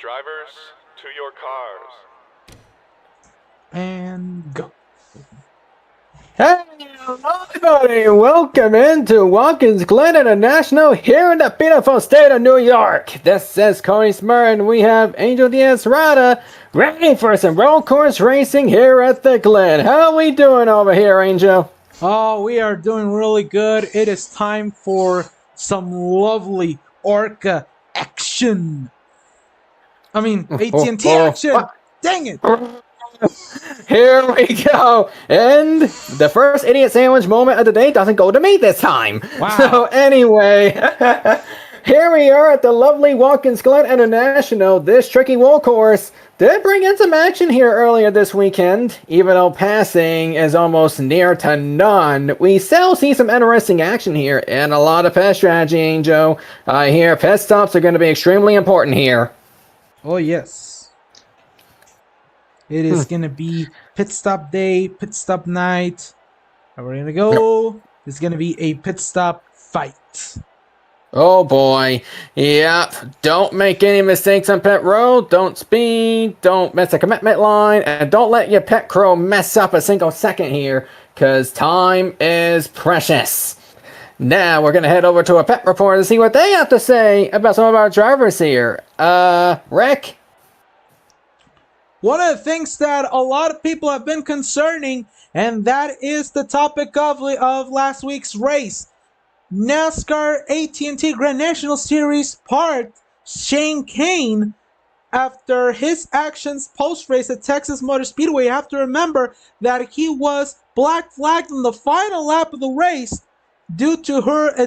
Drivers, to your cars. And go. Hey, everybody! Welcome into Watkins Glen International here in the beautiful state of New York. This is Cody Smurr, and we have Angel Diaz-Rada ready for some road course racing here at the Glen. How are we doing over here, Angel? Oh, we are doing really good. It is time for some lovely Orca action. I mean, AT&T action. Dang it. Here we go. And the first idiot sandwich moment of the day doesn't go to me this time. Wow. So anyway, here we are at the lovely Watkins Glen International. This tricky wall course did bring in some action here earlier this weekend. Even though passing is almost near to none, we still see some interesting action here and a lot of pit strategy, Angel. I hear pit stops are going to be extremely important here. Oh, yes. It is going to be pit stop day, pit stop night. And we're going to go. It's going to be a pit stop fight. Oh boy. Yep. Don't make any mistakes on pit road. Don't speed. Don't miss a commitment line. And don't let your pit crew mess up a single second here, because time is precious. Now we're going to head over to a pit report to see what they have to say about some of our drivers here. Rick? One of the things that a lot of people have been concerning, and that is the topic of last week's race. NASCAR AT&T Grand National Series part Shane Kane, after his actions post-race at Texas Motor Speedway. You have to remember that he was black flagged in the final lap of the race due to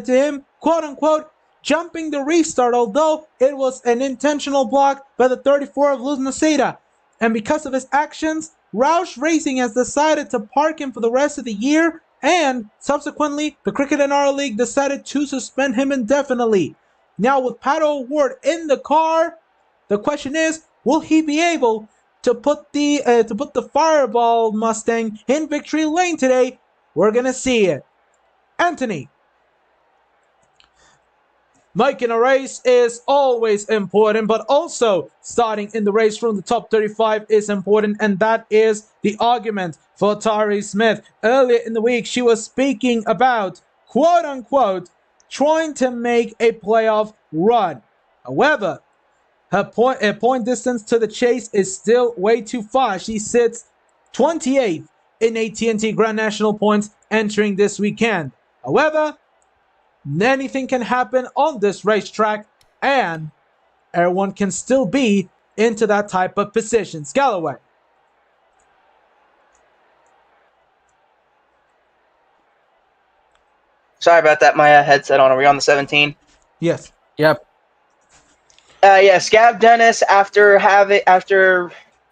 him, quote-unquote, jumping the restart, although it was an intentional block by the 34 of Luz Naceda. And because of his actions, Roush Racing has decided to park him for the rest of the year, and subsequently, the Cricket and R League decided to suspend him indefinitely. Now, with Pato O'Ward in the car, the question is, will he be able to put the Fireball Mustang in victory lane today? We're gonna see it. Anthony. Making a race is always important, but also starting in the race from the top 35 is important, and that is the argument for Tari Smith. Earlier in the week, she was speaking about, quote-unquote, trying to make a playoff run. However, her point distance to the chase is still way too far. She sits 28th in AT&T Grand National points entering this weekend. However, anything can happen on this racetrack, and everyone can still be into that type of position. Galloway. Sorry about that. My headset on. Are we on the 17? Yes. Yep. Yeah. Scab Dennis, after having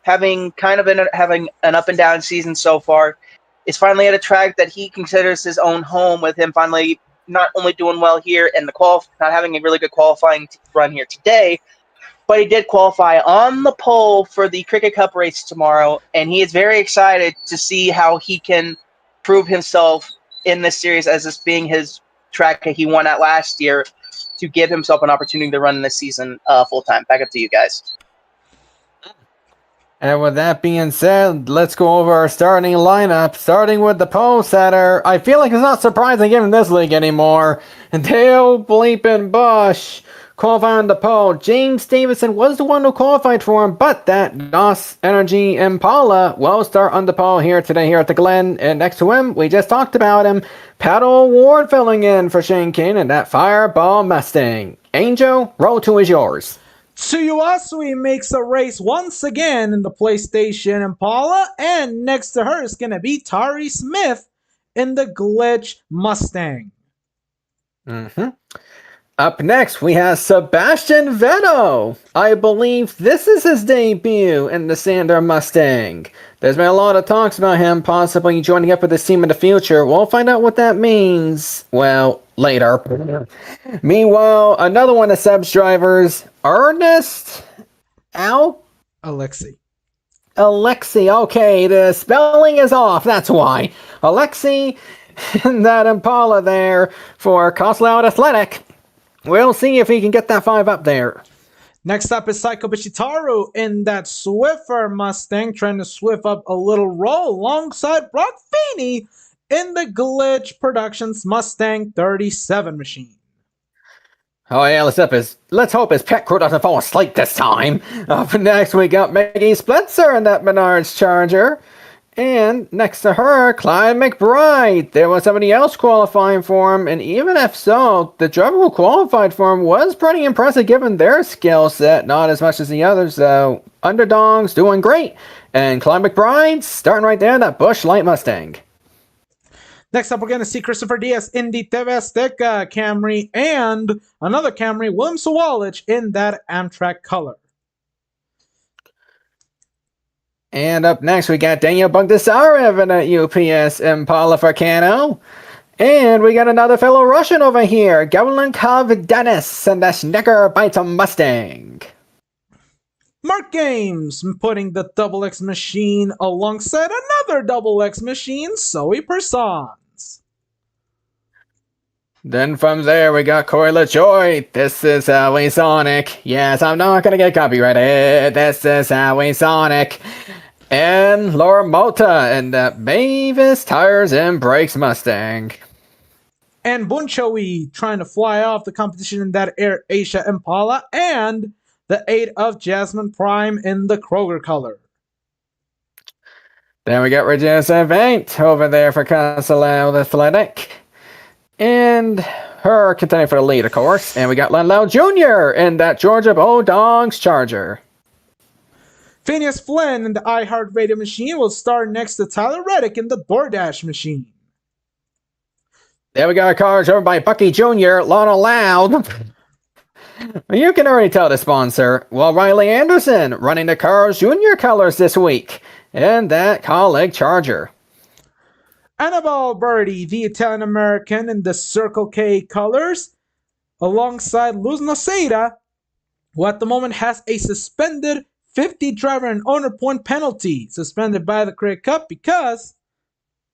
having an up and down season so far, is finally at a track that he considers his own home. With him finally not only doing well here in the not having a really good qualifying run here today, but he did qualify on the pole for the Cricket Cup race tomorrow, and he is very excited to see how he can prove himself in this series, as this being his track that he won at last year, to give himself an opportunity to run this season full time. Back up to you guys. And with that being said, let's go over our starting lineup, starting with the pole setter. I feel like it's not surprising in this league anymore. Dale Bleepin Bush qualifying on the pole. James Davison was the one who qualified for him, but that NOS Energy Impala will start on the pole here today here at the Glen. And next to him, we just talked about him, Pato O'Ward filling in for Shane Kane and that Fireball Mustang. Angel, roll 2 is yours. Tsuyuasui makes a race once again in the PlayStation Impala, and next to her is going to be Tari Smith in the Glitch Mustang. Up next, we have Sebastian Vettel. I believe this is his debut in the Sander Mustang. There's been a lot of talks about him possibly joining up with this team in the future. We'll find out what that means, well, later. Meanwhile, another one of Seb's drivers, Ernest Alexi. Okay, the spelling is off, that's why. Alexi, that Impala there for Coslao Athletic. We'll see if he can get that 5 up there. Next up is Saiko Bishitaru in that Swiffer Mustang, trying to swift up a little roll alongside Brock Feeney in the Glitch Productions Mustang 37 machine. Oh yeah, let's hope his pet crew doesn't fall asleep this time. Up next we got Maggie Spencer in that Menards Charger. And next to her, Clyde McBride. There was somebody else qualifying for him, and even if so, the driver who qualified for him was pretty impressive given their skill set, not as much as the others, though. Underdogs doing great, and Clyde McBride starting right there in that Busch Light Mustang. Next up, we're going to see Christopher Diaz in the TV Azteca Camry, and another Camry, William Sawalich, in that Amtrak color. And up next, we got Daniel Bogdasarev in a UPS Impala Farcano. And we got another fellow Russian over here, Gavlenkov Dennis in the Snicker Bites Mustang. Mark Games putting the Double X machine alongside another Double X machine, Zoe Persons. Then from there, we got Corey LaJoy. This is Howie Sonic. Yes, I'm not going to get copyrighted. This is Howie Sonic. And Laura Mota in that Mavis Tires and Brakes Mustang. And Bunchowi trying to fly off the competition in that Air Asia Impala. And the 8 of Jasmine Prime in the Kroger color. Then we got Regina Savant over there for Consulado Athletic. And her contending for the lead, of course. And we got Len Lau Jr. in that Georgia Bulldogs Charger. Phineas Flynn in the iHeartRadio machine will start next to Tyler Reddick in the DoorDash machine. There we got our cars over by Bucky Jr., Lana Loud. You can already tell the sponsor. Well, Riley Anderson running the Cars Jr. colors this week. And that colleague Charger. Annabelle Birdie, the Italian-American in the Circle K colors, alongside Luz Noceda, who at the moment has a suspended 50 driver and owner point penalty, suspended by the Craig Cup because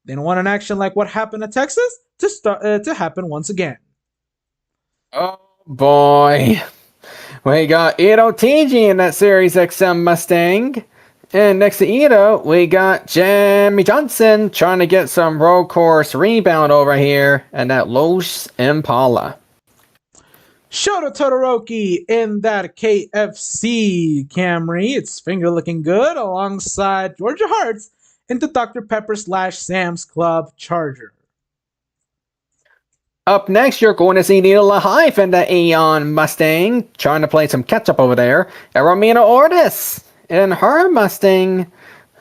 they don't want an action like what happened at Texas to happen once again. Oh boy. We got Ito TG in that Series XM Mustang. And next to Ito, we got Jamie Johnson trying to get some road course rebound over here and that Los Impala. Shota Todoroki in that KFC Camry. It's finger looking good alongside Georgia Hearts into Dr. Pepper / Sam's Club Charger. Up next, you're going to see Neil Lahaif in the Aeon Mustang trying to play some catch up over there. And Romina Ortiz in her Mustang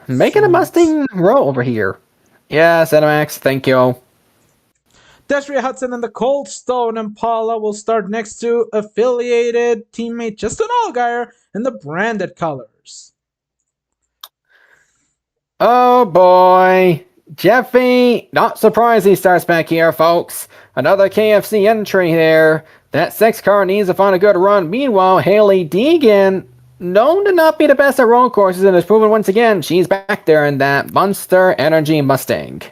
making a Mustang row over here. Yeah, Cinemax, thank you. Desiree Hudson and the Cold Stone Impala will start next to affiliated teammate Justin Allgaier in the branded colors. Oh boy. Jeffy, not surprised he starts back here, folks. Another KFC entry here. That 6 car needs to find a good run. Meanwhile, Haley Deegan, known to not be the best at road courses, and has proven once again she's back there in that Monster Energy Mustang.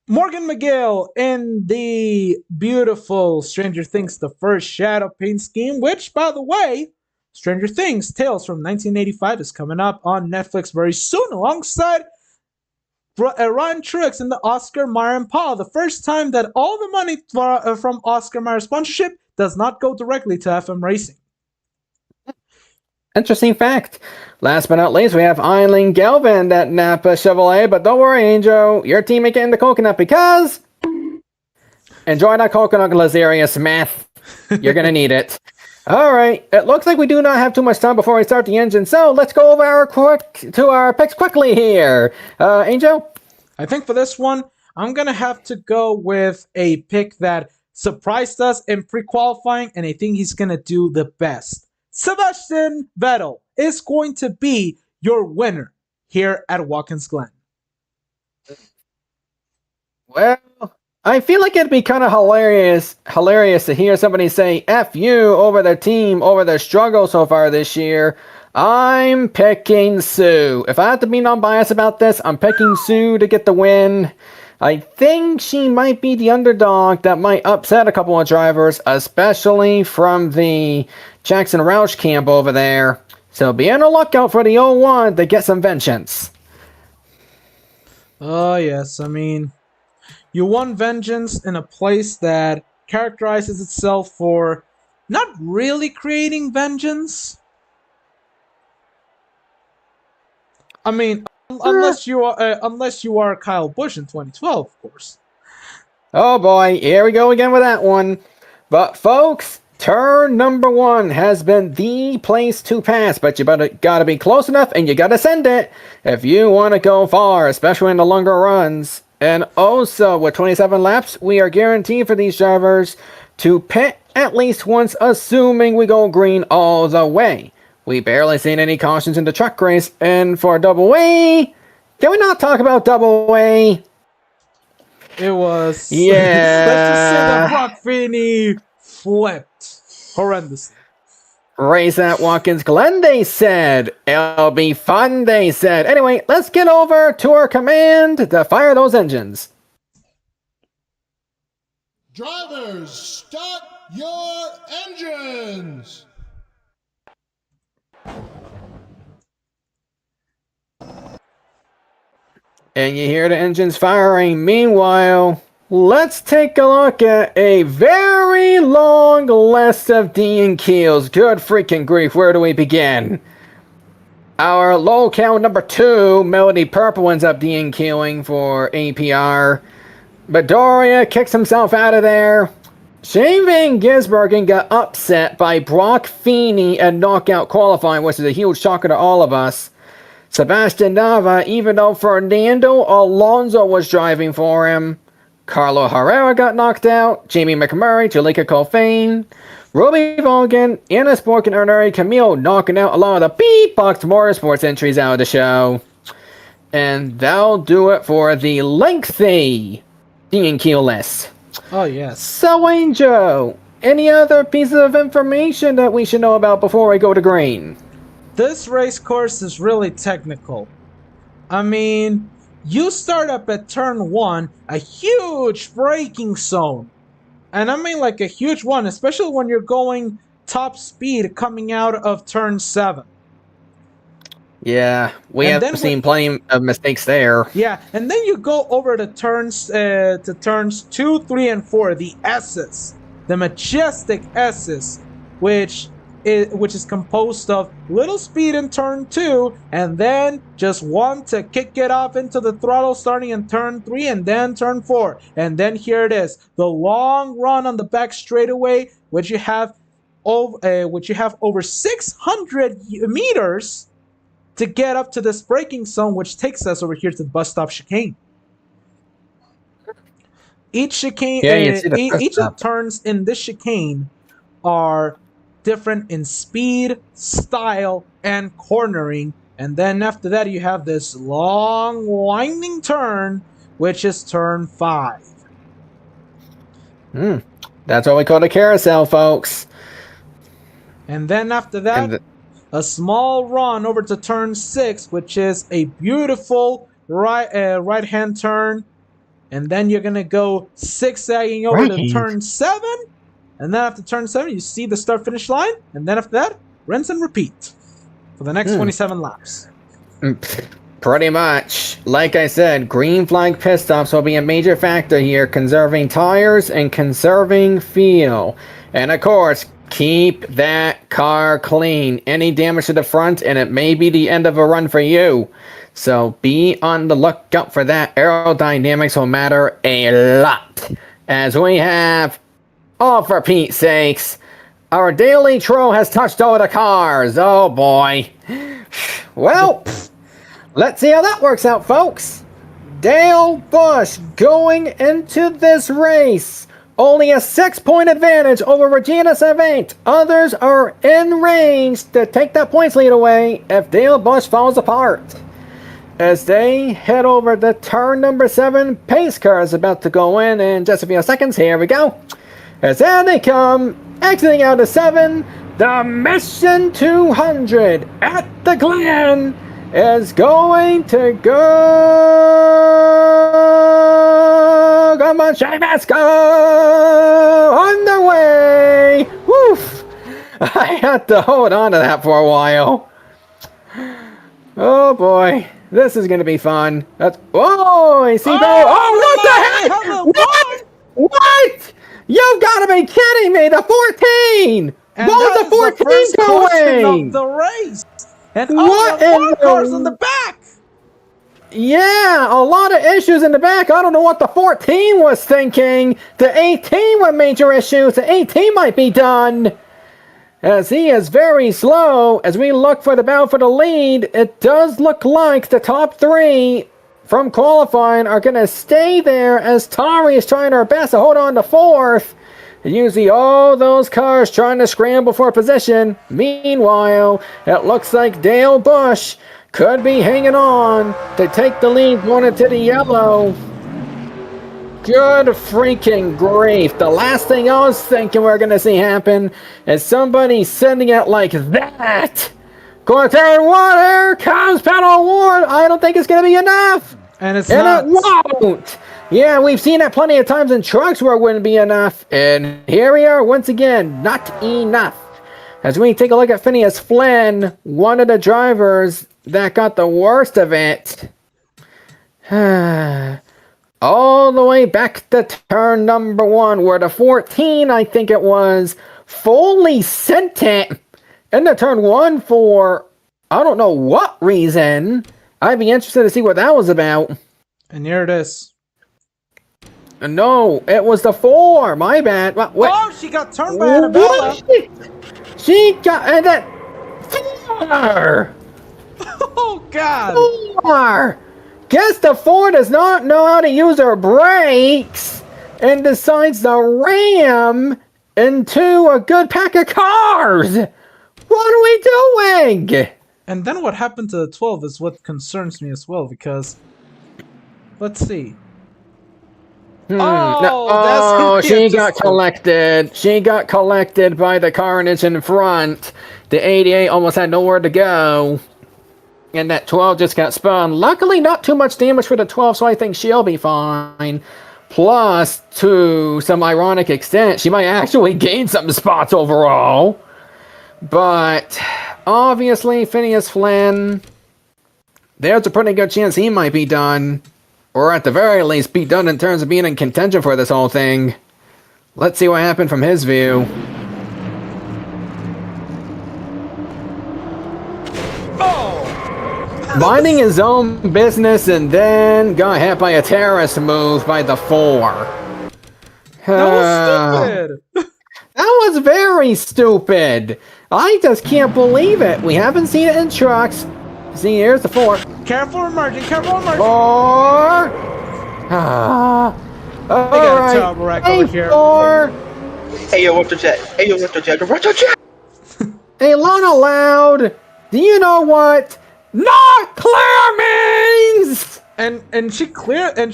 Morgan McGill in the beautiful Stranger Things The First Shadow paint scheme, which, by the way, Stranger Things Tales from 1985 is coming up on Netflix very soon, alongside Ryan Truex in the Oscar Mayer Impala. The first time that all the money from Oscar Mayer sponsorship does not go directly to FM Racing. Interesting fact. Last but not least, we have Eileen Galvin, that Napa Chevrolet. But don't worry, Angel, your team ain't getting the coconut because enjoy that coconut, Lazaria Smith. You're gonna need it. All right. It looks like we do not have too much time before we start the engine, so let's go over our picks quickly here. Angel? I think for this one, I'm gonna have to go with a pick that surprised us in pre-qualifying, and I think he's gonna do the best. Sebastian Vettel is going to be your winner here at Watkins Glen. Well, I feel like it'd be kind of hilarious to hear somebody say F you over their team, over their struggle so far this year. I'm picking Sue. If I have to be non-biased about this, I'm picking Sue to get the win. I think she might be the underdog that might upset a couple of drivers, especially from the Jackson Roush camp over there. So be on the lookout for the 01 to get some vengeance. Oh, yes. I mean, you want vengeance in a place that characterizes itself for not really creating vengeance. I mean, unless you are Kyle Busch in 2012, of course. Oh boy, here we go again with that one. But folks, turn number 1 has been the place to pass, but you gotta be close enough and you gotta send it if you want to go far, especially in the longer runs. And also, with 27 laps, we are guaranteed for these drivers to pit at least once, assuming we go green all the way. We barely seen any cautions in the truck race, and for Double A, can we not talk about Double A? It was... Yeah. Let's just say that Brock Feeney flipped horrendously. Race at Watkins Glen, they said. It'll be fun, they said. Anyway, let's get over to our command to fire those engines. Drivers, start your engines! And you hear the engines firing. Meanwhile, let's take a look at a very long list of D&Qs. Good freaking grief, where do we begin? Our low count number 2, Melody Purple, ends up D&Qing for APR. Bedoria kicks himself out of there. Shane Van Gisbergen got upset by Brock Feeney at knockout qualifying, which is a huge shocker to all of us. Sebastian Nava, even though Fernando Alonso was driving for him. Carlo Herrera got knocked out. Jamie McMurray, Jalika Colfane, Ruby Vaughan, Anna Spork, and Ernari Camille knocking out a lot of the Beatbox Motorsports entries out of the show. And that'll do it for the lengthy D&Q list. Oh, yes. So, Angel, any other pieces of information that we should know about before we go to green? This race course is really technical. I mean, you start up at turn 1, a huge braking zone. And I mean like a huge one, especially when you're going top speed coming out of turn 7. Yeah, we have seen plenty of mistakes there. Yeah, and then you go over to turns 2, 3, and 4, the S's, the majestic S's, which is composed of little speed in turn 2, and then just one to kick it off into the throttle starting in turn 3 and then turn 4. And then here it is, the long run on the back straightaway, which you have over 600 meters to get up to this braking zone, which takes us over here to the bus stop chicane. Each chicane, each of the turns in this chicane are different in speed, style, and cornering. And then after that, you have this long winding turn, which is turn 5. That's what we call a carousel, folks. And then after that, a small run over to turn 6, which is a beautiful right-hand turn. And then you're going to go zigzagging over to turn 7. And then after turn 7, you see the start-finish line. And then after that, rinse and repeat for the next 27 laps. Pretty much. Like I said, green flag pit stops will be a major factor here, conserving tires and conserving fuel. And of course, keep that car clean. Any damage to the front, and it may be the end of a run for you. So be on the lookout for that. Aerodynamics will matter a lot. As we have, oh, for Pete's sakes, our daily Tro has touched all the cars. Oh boy. Well, let's see how that works out, folks. Dale Busch going into this race. Only a 6-point advantage over Regina Savant. Others are in range to take that points lead away if Dale Busch falls apart. As they head over to turn number 7, pace car is about to go in just a few seconds. Here we go. As there they come, exiting out of 7, The Mission 200 at the GLEN is going to go. Come on, Shaggy, let's go! On the way! Woof! I had to hold on to that for a while. Oh boy, this is gonna be fun. That's oh, seatbelt! Oh, what the heck? What? What? You've got to be kidding me! The 14! And what was the 14 doing? Of the race. And what the 4 cars in the back. Yeah, a lot of issues in the back. I don't know what the 14 was thinking. The 18 with major issues. The 18 might be done. As he is very slow, as we look for the battle for the lead, it does look like the top 3 from qualifying are going to stay there as Tari is trying her best to hold on to 4th. And you see all those cars trying to scramble for position. Meanwhile, it looks like Dale Busch could be hanging on to take the lead going into the yellow. Good freaking grief. The last thing I was thinking we're going to see happen is somebody sending it like that. Going to turn 1, here comes Pedal Ward. I don't think it's going to be enough. And it won't. Yeah, we've seen that plenty of times in trucks where it wouldn't be enough. And here we are once again, not enough. As we take a look at Phineas Flynn, one of the drivers that got the worst of it. All the way back to turn number 1, where the 14, I think it was, fully sent it into turn 1 for, I don't know what reason. I'd be interested to see what that was about. And here it is. No, it was the 4. My bad. What? Oh, she got turned by Annabella. She got and that 4. Oh God. 4. Guess the 4 does not know how to use her brakes and decides to ram into a good pack of cars. What are we doing? And then what happened to the 12 is what concerns me as well, because let's see. She got collected. She got collected by the carnage in front. The 88 almost had nowhere to go. And that 12 just got spun. Luckily, not too much damage for the 12, so I think she'll be fine. Plus, to some ironic extent, she might actually gain some spots overall. But, obviously, Phineas Flynn, there's a pretty good chance he might be done. Or at the very least, be done in terms of being in contention for this whole thing. Let's see what happened from his view. Minding his own business and then got hit by a terrorist move by the 4. That was stupid. That was very stupid. I just can't believe it. We haven't seen it in trucks. See, here's the 4. Careful emerging, careful emerging. 4. All right. Over here. 4. Hey yo, what's the jet? Hey yo, what's the jet? What's the jet? Hey, Lana Loud. Do you know what not clear means? And she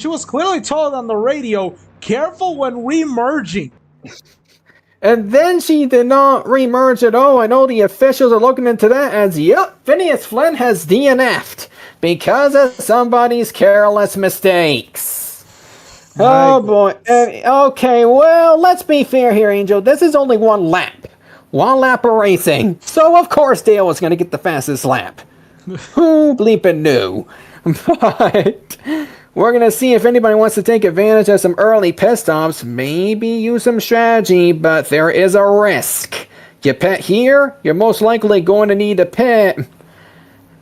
was clearly told on the radio, careful when remerging. And then she did not remerge at all. I know the officials are looking into that as, yep, Phineas Flynn has DNF'd because of somebody's careless mistakes. Oh boy. Okay, well, let's be fair here, Angel. This is only 1 lap. 1 lap of racing. So, of course, Dale was going to get the fastest lap. Who bleeping knew? But we're going to see if anybody wants to take advantage of some early pit stops. Maybe use some strategy, but there is a risk. You pit here, you're most likely going to need a pit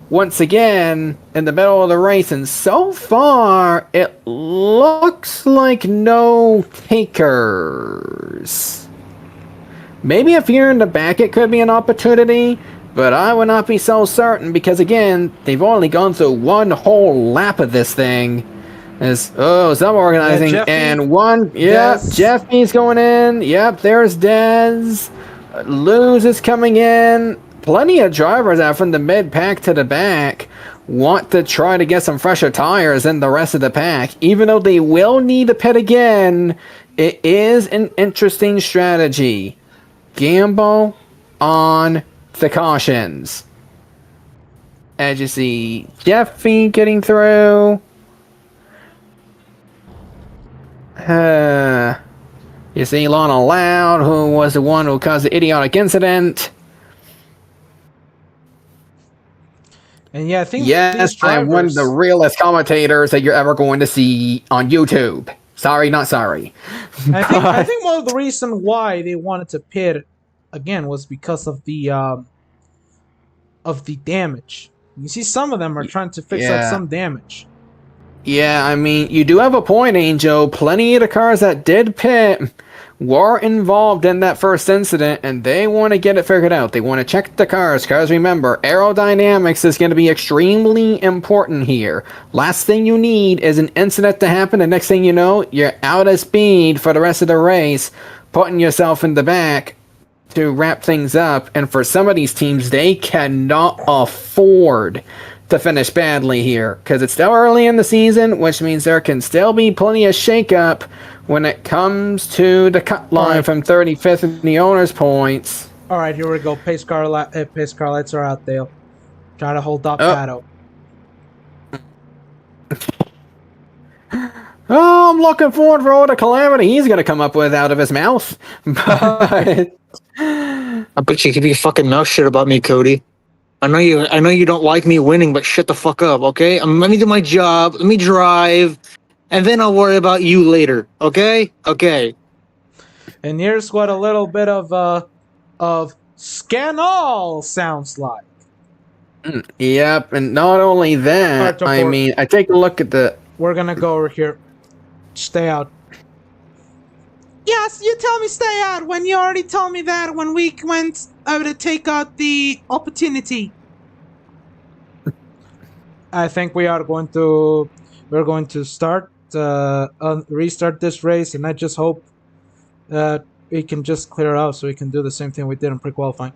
once again in the middle of the race. And so far, it looks like no takers. Maybe if you're in the back, it could be an opportunity. But I would not be so certain because, again, they've only gone through 1 whole lap of this thing. Some organizing. Yeah, and 1, yep, Jeffy's going in. Yep, there's Dez. Luz is coming in. Plenty of drivers out from the mid-pack to the back want to try to get some fresher tires than the rest of the pack. Even though they will need a pit again, it is an interesting strategy. Gamble on the cautions. As you see, Jeffy getting through. You see Lana Loud, who was the one who caused the idiotic incident. And yeah, I think Yes, these I am one of drivers. the realest commentators that you're ever going to see on YouTube. Sorry, not sorry. I think one of the reason why they wanted to pit again was because of the damage. You see, some of them are trying to fix up some damage. Yeah, I mean, you do have a point, Angel. Plenty of the cars that did pit were involved in that first incident, and they want to get it figured out. They want to check the cars, because remember, aerodynamics is going to be extremely important here. Last thing you need is an incident to happen, and next thing you know, you're out of speed for the rest of the race, putting yourself in the back to wrap things up. And for some of these teams, they cannot afford to finish badly here, because it's still early in the season, which means there can still be plenty of shakeup when it comes to the cut line from 35th in the owner's points. All right, here we go. Pace car lights are out there. Try to hold up Pato. Oh, I'm looking forward for all the calamity he's going to come up with out of his mouth. But I bet you keep your fucking mouth shut about me, Cody. I know you don't like me winning, but shut the fuck up, okay? Let me do my job, let me drive, and then I'll worry about you later, okay? Okay. And here's what a little bit of Scannall sounds like. Yep, and not only that, I mean, I take a look at the... We're gonna go over here. Stay out. Yes, you tell me stay out when you already told me that when we went to take out the opportunity. I think we're going to start restart this race, and I just hope that we can just clear out so we can do the same thing we did in pre-qualifying.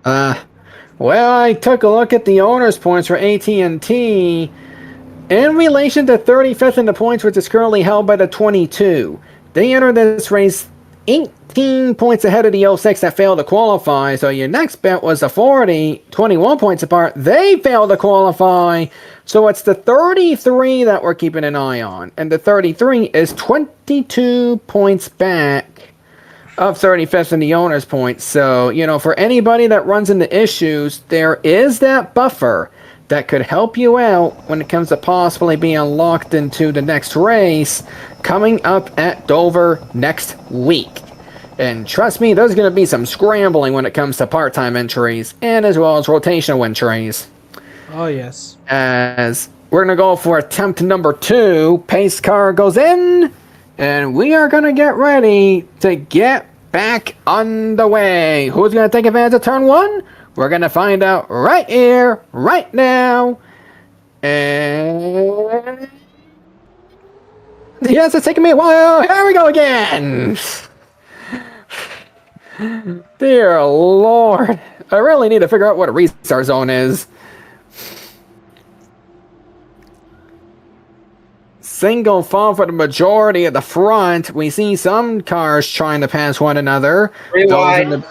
Well, I took a look at the owner's points for AT&T in relation to 35th in the points, which is currently held by the 22. They entered this race 18 points ahead of the 06 that failed to qualify. So your next bet was the 40, 21 points apart. They failed to qualify. So it's the 33 that we're keeping an eye on. And the 33 is 22 points back of 35th in the owner's points. So, you know, for anybody that runs into issues, there is that buffer that could help you out when it comes to possibly being locked into the next race coming up at Dover next week. And trust me, there's going to be some scrambling when it comes to part-time entries and as well as rotational entries. Oh, yes. As we're going to go for attempt number 2. Pace car goes in, and we are going to get ready to get back on the way. Who's going to take advantage of turn 1? We're going to find out right here, right now. And yes, it's taking me a while. Here we go again. Dear Lord. I really need to figure out what a restart zone is. Single file for the majority at the front. We see some cars trying to pass one another. Three wide.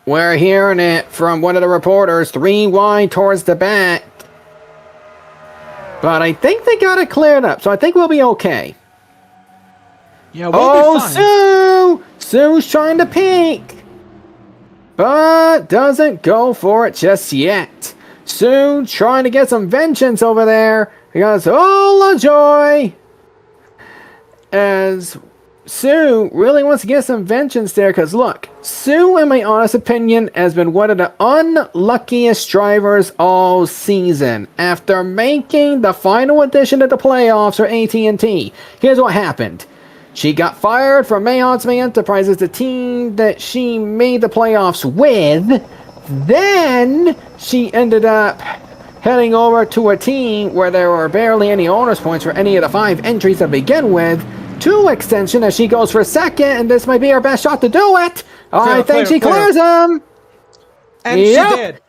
We're hearing it from one of the reporters. 3 wide towards the back. But I think they got it cleared up, so I think we'll be okay. Yeah, we'll be fine. Sue's trying to peek, but doesn't go for it just yet. Sue trying to get some vengeance over there because oh la joy, as Sue really wants to get some vengeance there. Because look, Sue, in my honest opinion, has been one of the unluckiest drivers all season. After making the final edition of the playoffs for AT&T, here's what happened. She got fired from Mayhansme Enterprises, the team that she made the playoffs with. Then she ended up heading over to a team where there were barely any owner's points for any of the 5 entries to begin with. 2 extension as she goes for second, and this might be her best shot to do it. I think she clears them. And she did.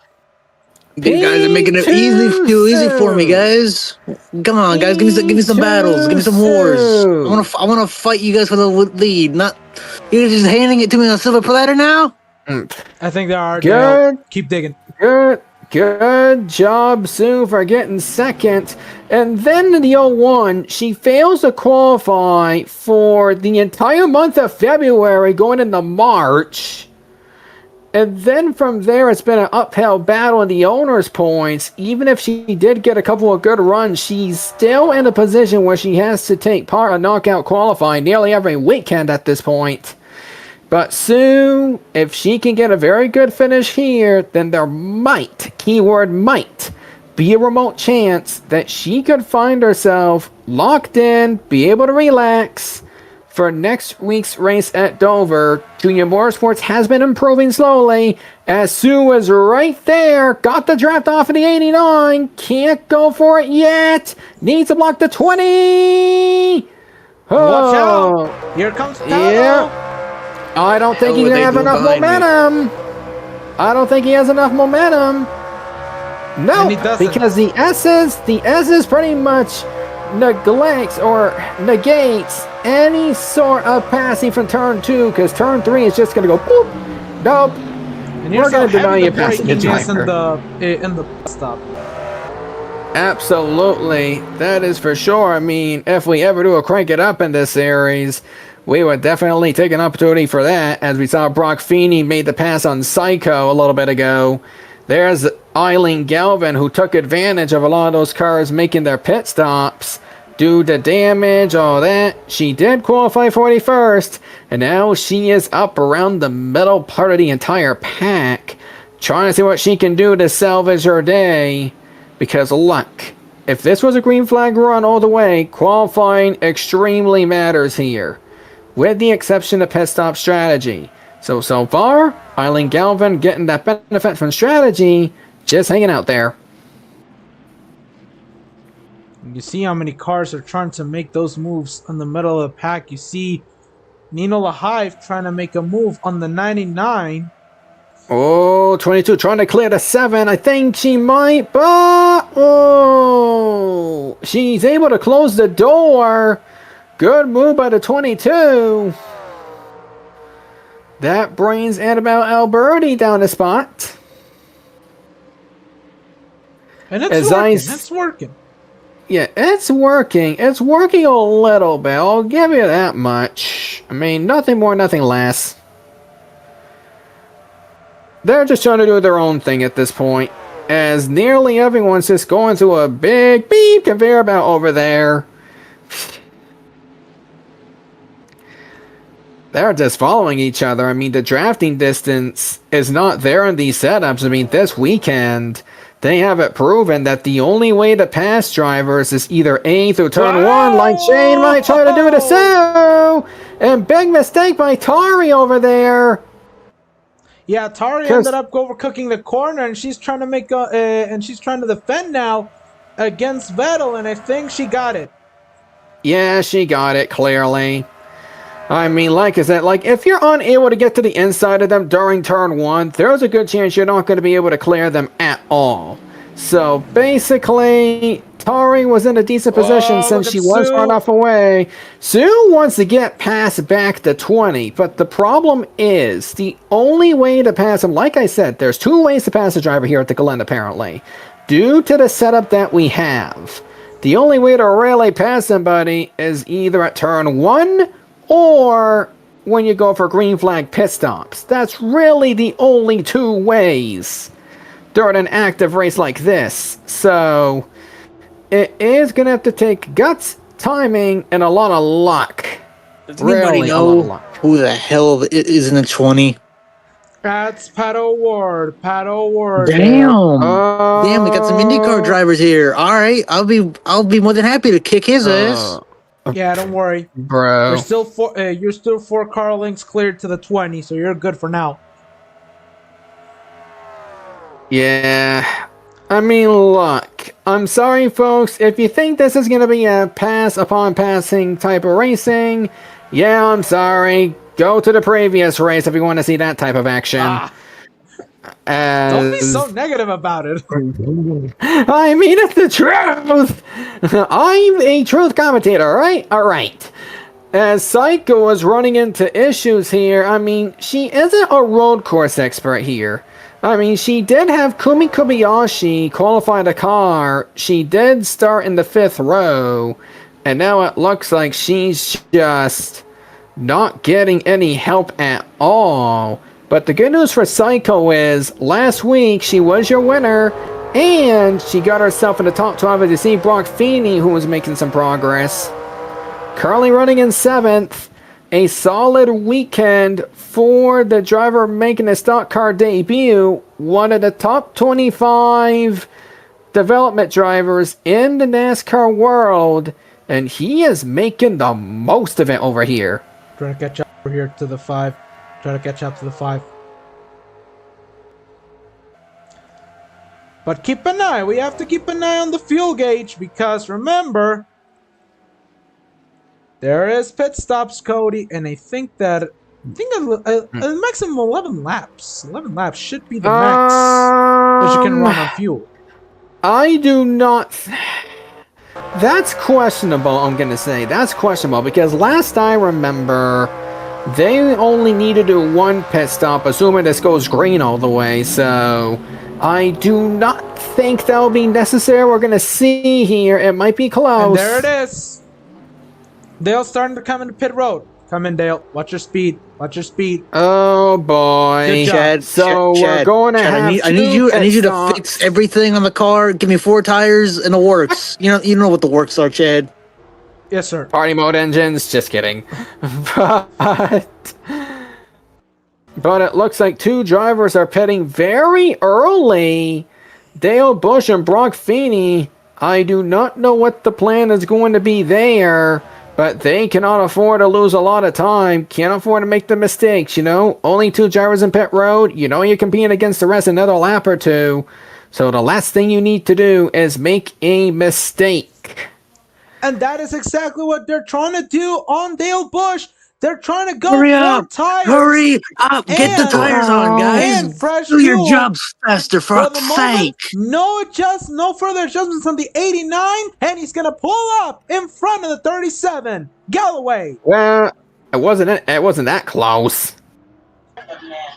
You guys are making it too easy for me, guys. Come on, guys, give me some battles, give me some wars. I wanna fight you guys for the lead. Not you're just handing it to me on a silver platter now. I think there are. Good. Keep digging. Good job, Sue, for getting second. And then in the 01, she fails to qualify for the entire month of February going into March. And then from there, it's been an uphill battle in the owner's points. Even if she did get a couple of good runs, she's still in a position where she has to take part in knockout qualifying nearly every weekend at this point. But Sue, if she can get a very good finish here, then there might, keyword might, be a remote chance that she could find herself locked in, be able to relax for next week's race at Dover. Junior Motorsports has been improving slowly, as Sue is right there, got the draft off of the 89, can't go for it yet, needs to block the 20! Watch out! Here comes Pato! Yeah. I don't think he's going to have enough momentum. I don't think he has enough momentum. No, because the S's pretty much neglects or negates any sort of passing from turn 2, because turn 3 is just going to go boop. Nope. And we're going to deny you passing the driver. In the stop. Absolutely. That is for sure. I mean, if we ever do a crank it up in this series, we would definitely take an opportunity for that, as we saw Brock Feeney made the pass on Psycho a little bit ago. There's Eileen Galvin, who took advantage of a lot of those cars making their pit stops due to damage, all that. She did qualify 41st, and now she is up around the middle part of the entire pack, trying to see what she can do to salvage her day. Because luck, if this was a green flag run all the way, qualifying extremely matters here, with the exception of pit stop strategy. So far, Eileen Galvin getting that benefit from strategy, just hanging out there. You see how many cars are trying to make those moves in the middle of the pack. You see Nino Lahive trying to make a move on the 99. Oh, 22 trying to clear the 7. I think she might, but oh, she's able to close the door. Good move by the 22. That brings Annabelle Alberti down a spot. And it's working. Yeah, it's working. It's working a little bit. I'll give you that much. I mean, nothing more, nothing less. They're just trying to do their own thing at this point, as nearly everyone's just going through a big beep conveyor belt over there. They're just following each other. I mean, the drafting distance is not there in these setups. I mean, this weekend, they have it proven that the only way to pass drivers is either A through turn 1, like Shane might try to do to Sue, and big mistake by Tari over there. Yeah, Tari ended up overcooking the corner, and she's trying to make she's trying to defend now against Vettel, and I think she got it. Yeah, she got it clearly. I mean, like I said, like if you're unable to get to the inside of them during turn 1, there's a good chance you're not going to be able to clear them at all. So basically, Tari was in a decent position since she was far enough away. Sue wants to get past back to 20, but the problem is the only way to pass him, like I said, there's 2 ways to pass a driver here at the GLEN apparently, due to the setup that we have. The only way to really pass somebody is either at turn 1 or when you go for green flag pit stops. That's really the only 2 ways during an active race like this. So it is going to have to take guts, timing, and a lot of luck. Does anybody know who the hell is in the 20? That's Pato Ward. Pato Ward. Damn. Damn, we got some IndyCar drivers here. All right, I'll be more than happy to kick his ass. Yeah, don't worry, bro. You're still 4 car links cleared to the 20, so you're good for now. Yeah. I mean, look. I'm sorry, folks. If you think this is going to be a pass upon passing type of racing, yeah, I'm sorry. Go to the previous race if you want to see that type of action. Don't be so As negative about it. I mean, it's the truth. I'm a truth commentator, all right? All right. As Psycho is running into issues here, I mean, she isn't a road course expert here. I mean, she did have Kumi Kobayashi qualify the car. She did start in the 5th row. And now it looks like she's just not getting any help at all. But the good news for Psycho is, last week she was your winner. And she got herself in the top 12 as you see Brock Feeney, who was making some progress. Currently running in 7th. A solid weekend for the driver making a stock car debut. One of the top 25 development drivers in the NASCAR world. And he is making the most of it over here. Trying to catch up over here to the 5. Trying to catch up to the 5. But keep an eye. We have to keep an eye on the fuel gauge because remember, there is pit stops, Cody, and I think a maximum of 11 laps. 11 laps should be the max that you can run on fuel. I do not. That's questionable, I'm going to say. That's questionable because last I remember, they only need to do 1 pit stop, assuming this goes green all the way. So I do not think that will be necessary. We're going to see here. It might be close. And there it is. Dale's starting to come into pit road. Come in, Dale. Watch your speed. Watch your speed. Oh boy. Chad, So Chad, we're going to Chad, have I need you to fix everything on the car. Give me 4 tires and the works. You know what the works are, Chad. Yes, sir. Party mode engines. Just kidding. But it looks like 2 drivers are pitting very early. Dale Busch and Brock Feeney. I do not know what the plan is going to be there. But they cannot afford to lose a lot of time. Can't afford to make the mistakes, you know? Only 2 drivers in pit road. You know you're competing against the rest another lap or 2. So the last thing you need to do is make a mistake. And that is exactly what they're trying to do on Dale Busch. They're trying to go Hurry for up! tires. Hurry up! Get the tires on, guys! And fresh Do your fuel. jobs faster, for For the fuck's moment, sake! no further adjustments on the 89, and he's gonna pull up in front of the 37. Galloway. Well, it wasn't that close.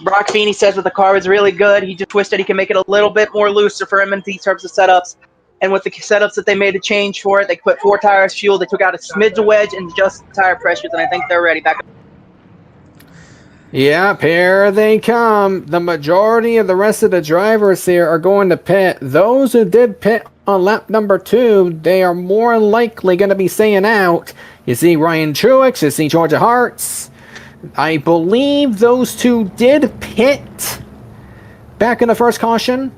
Brock Feeney says that the car is really good. He just twisted. He can make it a little bit more looser for him in these terms of setups. And with the setups that they made a change for it, they put 4 tires fuel. They took out a smidge of wedge and adjusted the tire pressures, and I think they're ready. Back up. Yep, here they come. The majority of the rest of the drivers here are going to pit. Those who did pit on lap number 2, they are more likely going to be staying out. You see Ryan Truex, you see Georgia Hartz. I believe those 2 did pit back in the first caution.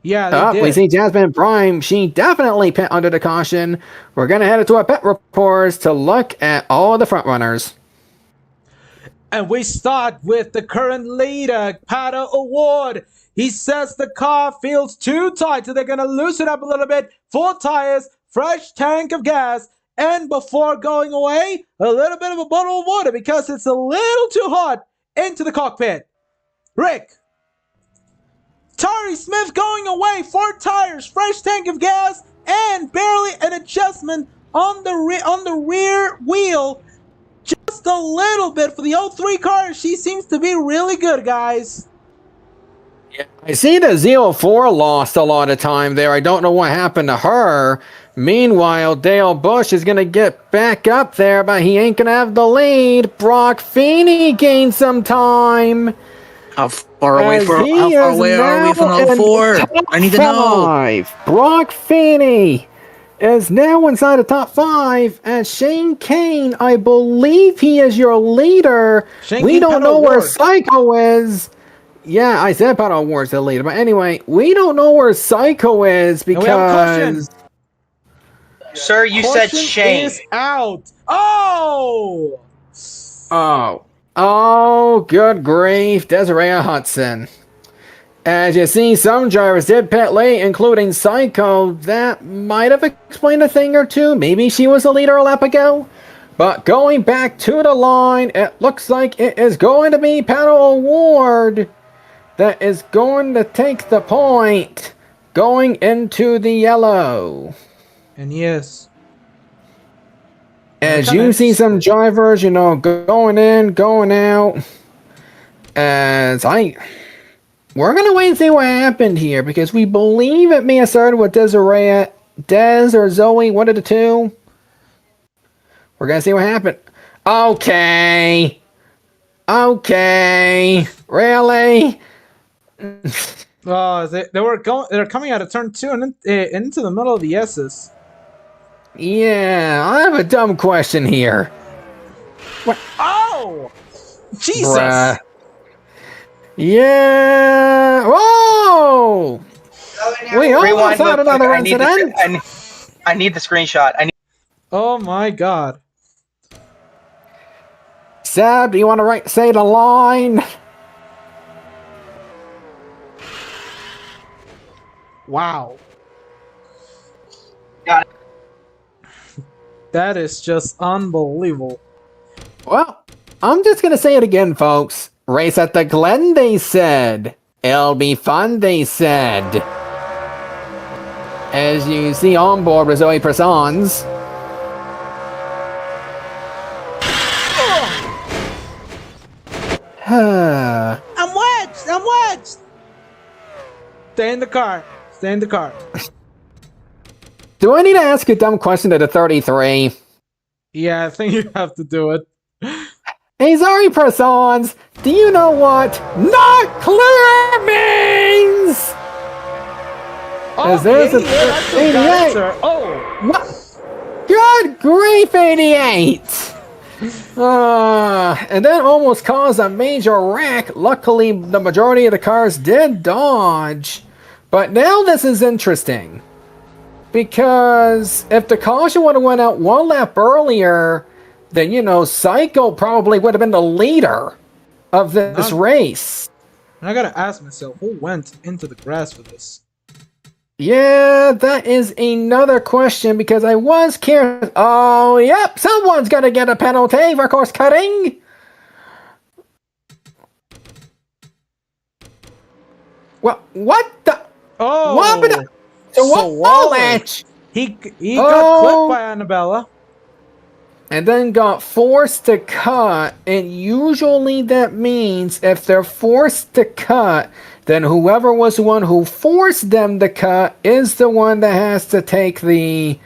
Yeah, they did. We see Jasmine Prime. She definitely pit under the caution. We're going to head into our pit reports to look at all of the front runners. And we start with the current leader, Pato Award. He says the car feels too tight, so they're going to loosen up a little bit. 4 tires, fresh tank of gas, and before going away, a little bit of a bottle of water because it's a little too hot into the cockpit. Rick. Tari Smith going away, 4 tires, fresh tank of gas, and barely an adjustment on the rear wheel. Just a little bit for the 03 car. She seems to be really good, guys. Yeah, I see the Z04 lost a lot of time there. I don't know what happened to her. Meanwhile, Dale Busch is going to get back up there, but he ain't going to have the lead. Brock Feeney gained some time. How far away are we from 04? I need to know. Brock Feeney is now inside the top 5, and Shane Kane, I believe he is your leader. We don't know where Psycho is. Yeah, I said Pato Ward's the leader, but anyway, we don't know where Psycho is because... Sir, you said Shane. Is out. Oh! Oh, good grief, Desiree Hudson. As you see, some drivers did pit late, including Psycho. That might have explained a thing or two. Maybe she was the leader a lap ago. But going back to the line, it looks like it is going to be Pato Award. that is going to take the point going into the yellow. And yes. As you see some drivers, going in, going out. We're gonna wait and see what happened here because we believe it may have started with Desiree, Des or Zoe, one of the two. We're gonna see what happened. Okay, really? Oh, they're coming out of turn 2 and into the middle of the S's. Yeah, I have a dumb question here. What? Oh, Jesus! Bruh. Yeah. Whoa! We almost had another incident. I need the screenshot. Oh my God. Seb, do you want to say the line? Wow. Got it. That is just unbelievable. Well, I'm just gonna say it again, folks. Race at the Glen, they said. It'll be fun, they said. As you see on board with Zoe Persons. I'm wedged! Stay in the car. Do I need to ask a dumb question to the 33? Yeah, I think you have to do it. Hey, Zoe Persons, do you know what not clear means? Oh, There's a 88. Oh, what? Good grief, 88! And that almost caused a major wreck. Luckily, the majority of the cars did dodge. But now this is interesting. Because if the caution would have went out one lap earlier, then, Psycho probably would have been the leader of this race. I gotta ask myself, who went into the grass for this? Yeah, that is another question because I was curious. Oh, yep, someone's gonna get a penalty for course cutting. What the? Oh, what? so he got clipped by Annabella. And then got forced to cut, and usually that means if they're forced to cut, then whoever was the one who forced them to cut is the one that has to take the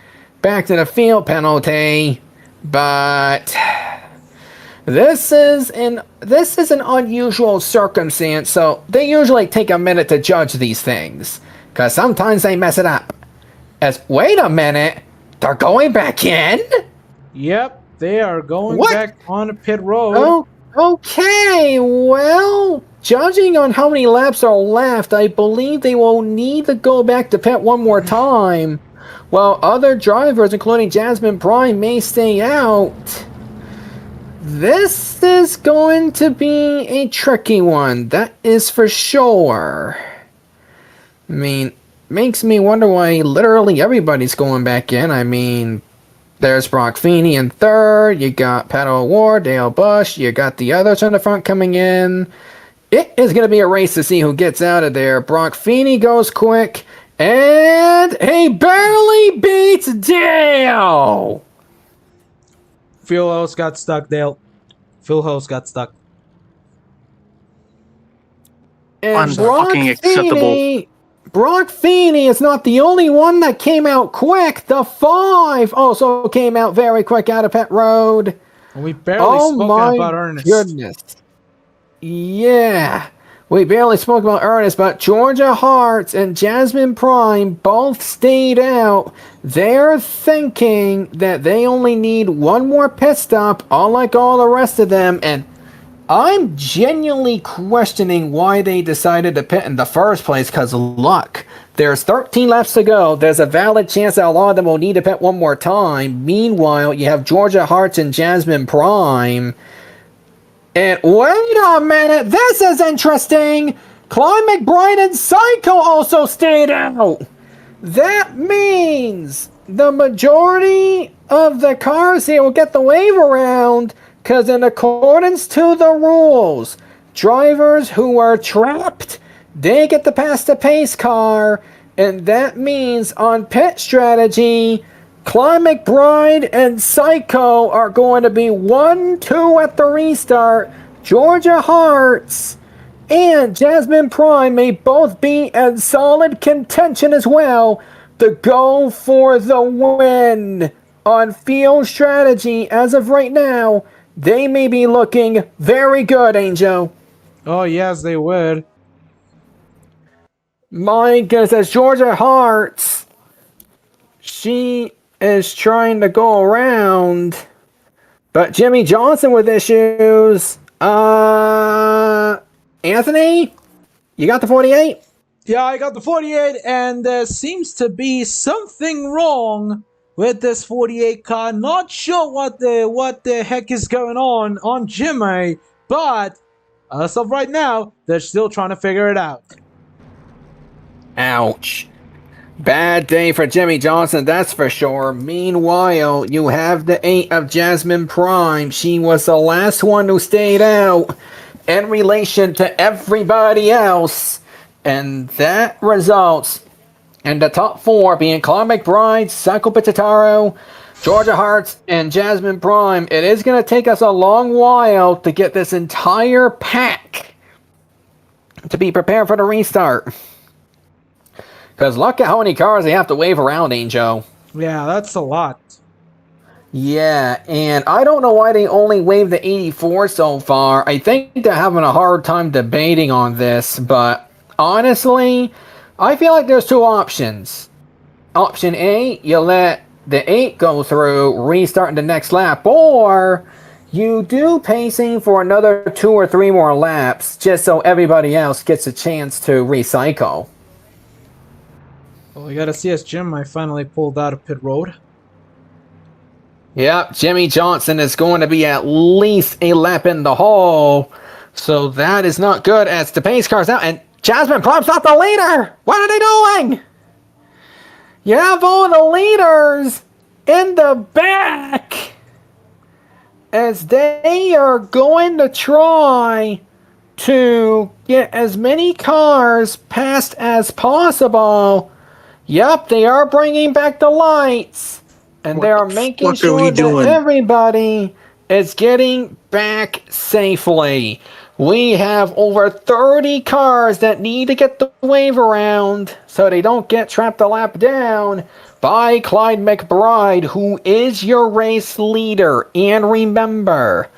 back to the field penalty. But this is an unusual circumstance, so they usually take a minute to judge these things, because sometimes they mess it up. Wait a minute, they're going back in? Yep, they are going back on the pit road. Oh, okay, well, judging on how many laps are left, I believe they will need to go back to pit one more time, while other drivers, including Jasmine Prime, may stay out. This is going to be a tricky one, that is for sure. I mean, makes me wonder why literally everybody's going back in. There's Brock Feeney in third. You got Pato O'Ward, Dale Bush. You got the others on the front coming in. It is going to be a race to see who gets out of there. Brock Feeney goes quick, and he barely beats Dale. Fuel hose got stuck, Dale. Fuel hose got stuck. And Unfucking acceptable. Brock Feeney is not the only one that came out quick. The 5 also came out very quick out of pit road. And we barely spoke about Ernest. Goodness. Yeah. We barely spoke about Ernest, but Georgia Hartz and Jasmine Prime both stayed out. They're thinking that they only need one more pit stop, unlike all the rest of them, and I'm genuinely questioning why they decided to pit in the first place, because luck. There's 13 laps to go. There's a valid chance that a lot of them will need to pit one more time. Meanwhile, you have Georgia Hartz and Jasmine Prime. And wait a minute, this is interesting. Clyde McBride and Psycho also stayed out. That means the majority of the cars here will get the wave around. Because in accordance to the rules, drivers who are trapped they get to pass the pace car, and that means on pit strategy, Clyde McBride and Psycho are going to be 1-2 at the restart. Georgia Hearts and Jasmine Prime may both be in solid contention as well to go for the win. On field strategy, as of right now, they may be looking very good, Angel. Oh, yes, they would. My goodness, as Georgia Hearts, she is trying to go around, but Jimmy Johnson with issues. Anthony, you got the 48? Yeah, I got the 48, and there seems to be something wrong with this 48 car. Not sure what the heck is going on Jimmy, but as of right now, they're still trying to figure it out. Ouch. Bad day for Jimmy Johnson, that's for sure. Meanwhile, you have the 8 of Jasmine Prime. She was the last one who stayed out in relation to everybody else. And that results in the top 4 being Clyde McBride, Psycho Pichitaro, Georgia Hearts, and Jasmine Prime. It is going to take us a long while to get this entire pack to be prepared for the restart. Because look at how many cars they have to wave around, Angel. Yeah, that's a lot. Yeah, and I don't know why they only waved the 84 so far. I think they're having a hard time debating on this, but honestly, I feel like there's 2 options. Option A, you let the 8 go through, restarting the next lap, or you do pacing for another 2 or 3 more laps, just so everybody else gets a chance to recycle. Well, we gotta see as Jimmy finally pulled out of pit road. Yep, Jimmy Johnson is going to be at least a lap in the hole, so that is not good as the pace car's out, and Jasmine Prime's not the leader! What are they doing? You have all the leaders in the back as they are going to try to get as many cars passed as possible. Yep, they are bringing back the lights, and they are making sure that everybody is getting back safely. We have over 30 cars that need to get the wave around so they don't get trapped a lap down by Clyde McBride, who is your race leader. And remember,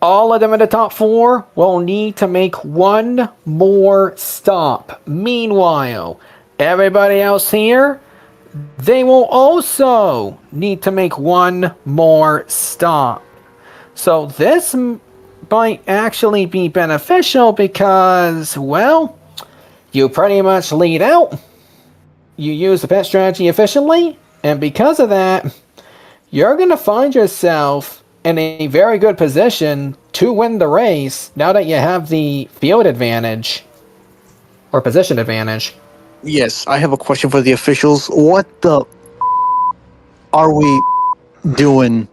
all of them in the top 4 will need to make one more stop. Meanwhile, everybody else here, they will also need to make one more stop. So this might actually be beneficial because, well, you pretty much lead out, you use the pit strategy efficiently, and because of that, you're going to find yourself in a very good position to win the race now that you have the field advantage, or position advantage. Yes, I have a question for the officials. What the are we doing?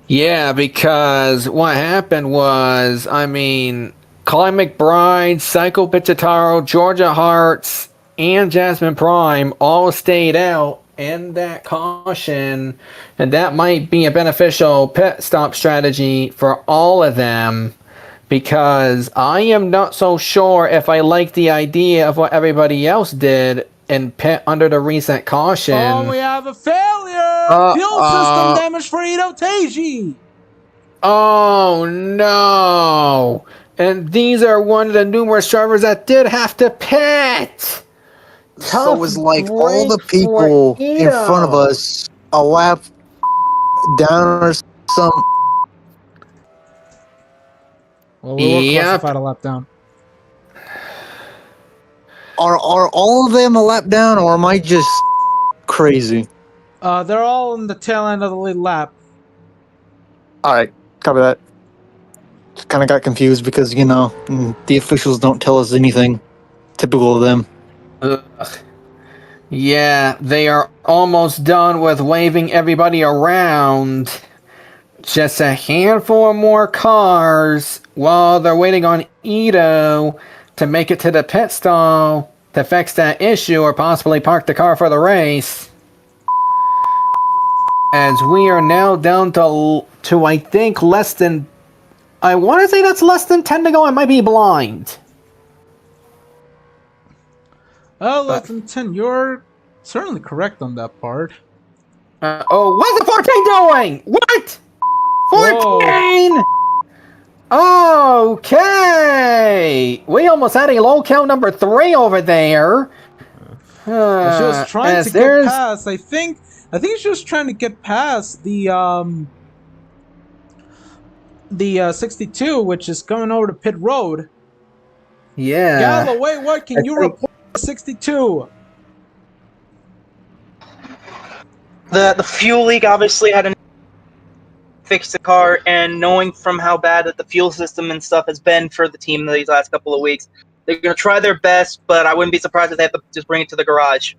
Yeah, because what happened was, Clyde McBride, Psycho Pichitaro, Georgia Hearts, and Jasmine Prime all stayed out in that caution, and that might be a beneficial pit stop strategy for all of them, because I am not so sure if I like the idea of what everybody else did and pit under the reset caution. Oh, we have a failure! Fuel system damage for Ito Teiji! Oh no! And these are one of the numerous drivers that did have to pit! So it was like all the people in front of us a lap down or some. Well, we were classified a lap down. Are all of them a lap down, or am I just crazy? They're all in the tail end of the lead lap. Alright, copy that. Just kind of got confused because, the officials don't tell us anything. Typical of them. Ugh. Yeah, they are almost done with waving everybody around. just a handful of more cars while they're waiting on Ito to make it to the pit stall to fix that issue or possibly park the car for the race. As we are now down to I think less than, I want to say that's less than 10 to go. I might be blind. Less than 10. You're certainly correct on that part. What's the 14 doing? What? 14! Whoa. Okay! We almost had a low count number 3 over there. She was trying to get past, I think she was trying to get past the 62, which is coming over to pit road. Yeah. Galloway, what can you report 62? The fuel leak obviously had to fix the car, and knowing from how bad that the fuel system and stuff has been for the team these last couple of weeks, they're going to try their best, but I wouldn't be surprised if they have to just bring it to the garage.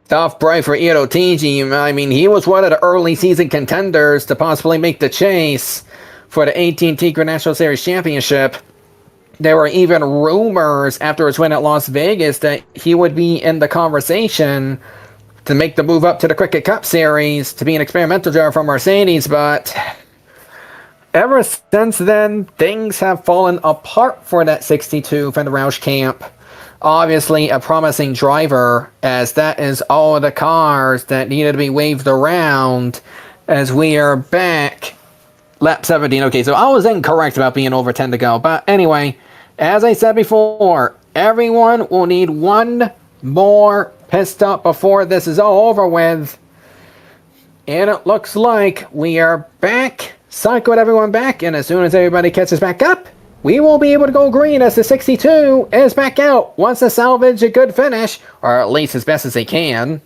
Tough break for Ito Tiji. I mean, he was one of the early season contenders to possibly make the chase for the AT&T Grand National Series Championship. There were even rumors after his win at Las Vegas that he would be in the conversation to make the move up to the Cricket Cup Series to be an experimental driver for Mercedes, but ever since then, things have fallen apart for that 62 from the Roush camp. Obviously, a promising driver, as that is all of the cars that needed to be waved around as we are back. Lap 17. Okay, so I was incorrect about being over 10 to go, but anyway, as I said before, everyone will need one more pit stop before this is all over with. And it looks like we are back. Cycled everyone back, and as soon as everybody catches back up, we will be able to go green as the 62 is back out. Wants to salvage a good finish, or at least as best as they can.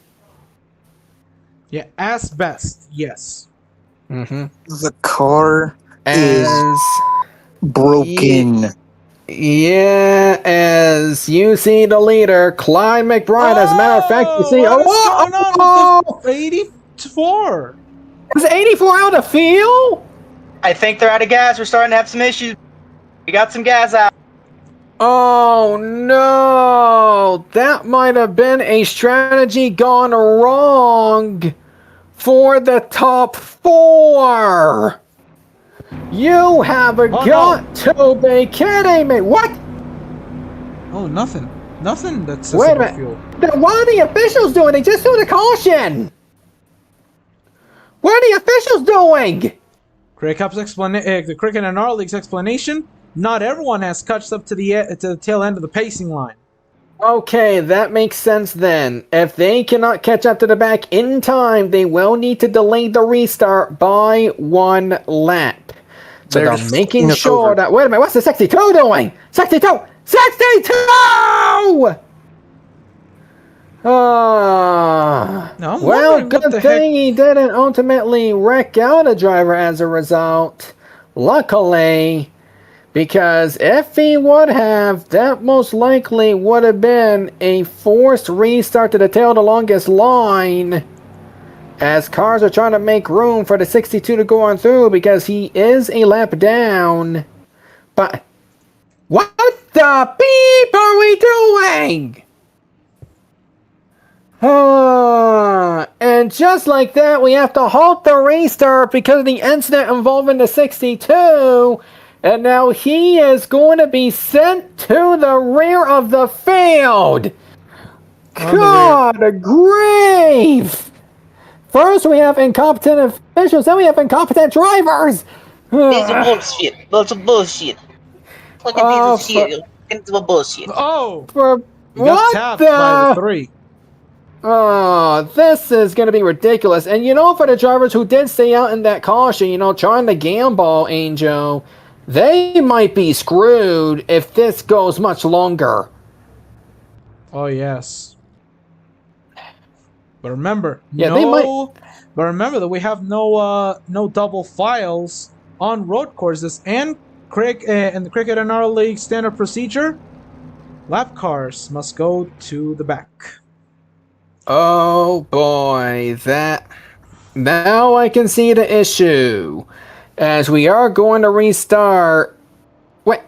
Yeah, as best, yes. Mm-hmm. The car is broken. Yeah, as you see the leader, Clyde McBride. As a matter of fact, you see... What's going on with 84? Is 84 out of field? I think they're out of gas. We're starting to have some issues. We got some gas out. Oh no! That might have been a strategy gone wrong for the top 4. You have got to be kidding me! What? Oh, nothing. Nothing that says Wait a about minute. fuel. Then what are the officials doing? They just threw the caution! What are the officials doing? The Cricket and R League's explanation: not everyone has caught up to the tail end of the pacing line. Okay, that makes sense then. If they cannot catch up to the back in time, they will need to delay the restart by 1 lap. So they're making sure that... Wait a minute, what's the 62 doing? 62! 62! Well, good thing he didn't ultimately wreck out a driver as a result. Luckily, because if he would have, that most likely would have been a forced restart to the tail of the longest line, as cars are trying to make room for the 62 to go on through because he is a lap down. But what the beep are we doing? And just like that, we have to halt the restart because of the incident involving the 62. And now he is going to be sent to the rear of the field. God, grave! First we have incompetent officials, then we have incompetent drivers. These are bullshit. Lots of bullshit. Fucking piece of shit. Into a bullshit. Oh! For You got tapped by the 3. Oh, this is going to be ridiculous. And you know, for the drivers who did stay out in that caution, you know, trying to gamble, Angel, they might be screwed if this goes much longer. Oh, yes. But remember, But remember that we have no double files on road courses, and in the Cricket and R League standard procedure, lap cars must go to the back. Oh boy, that Now I can see the issue. As we are going to restart. Wait.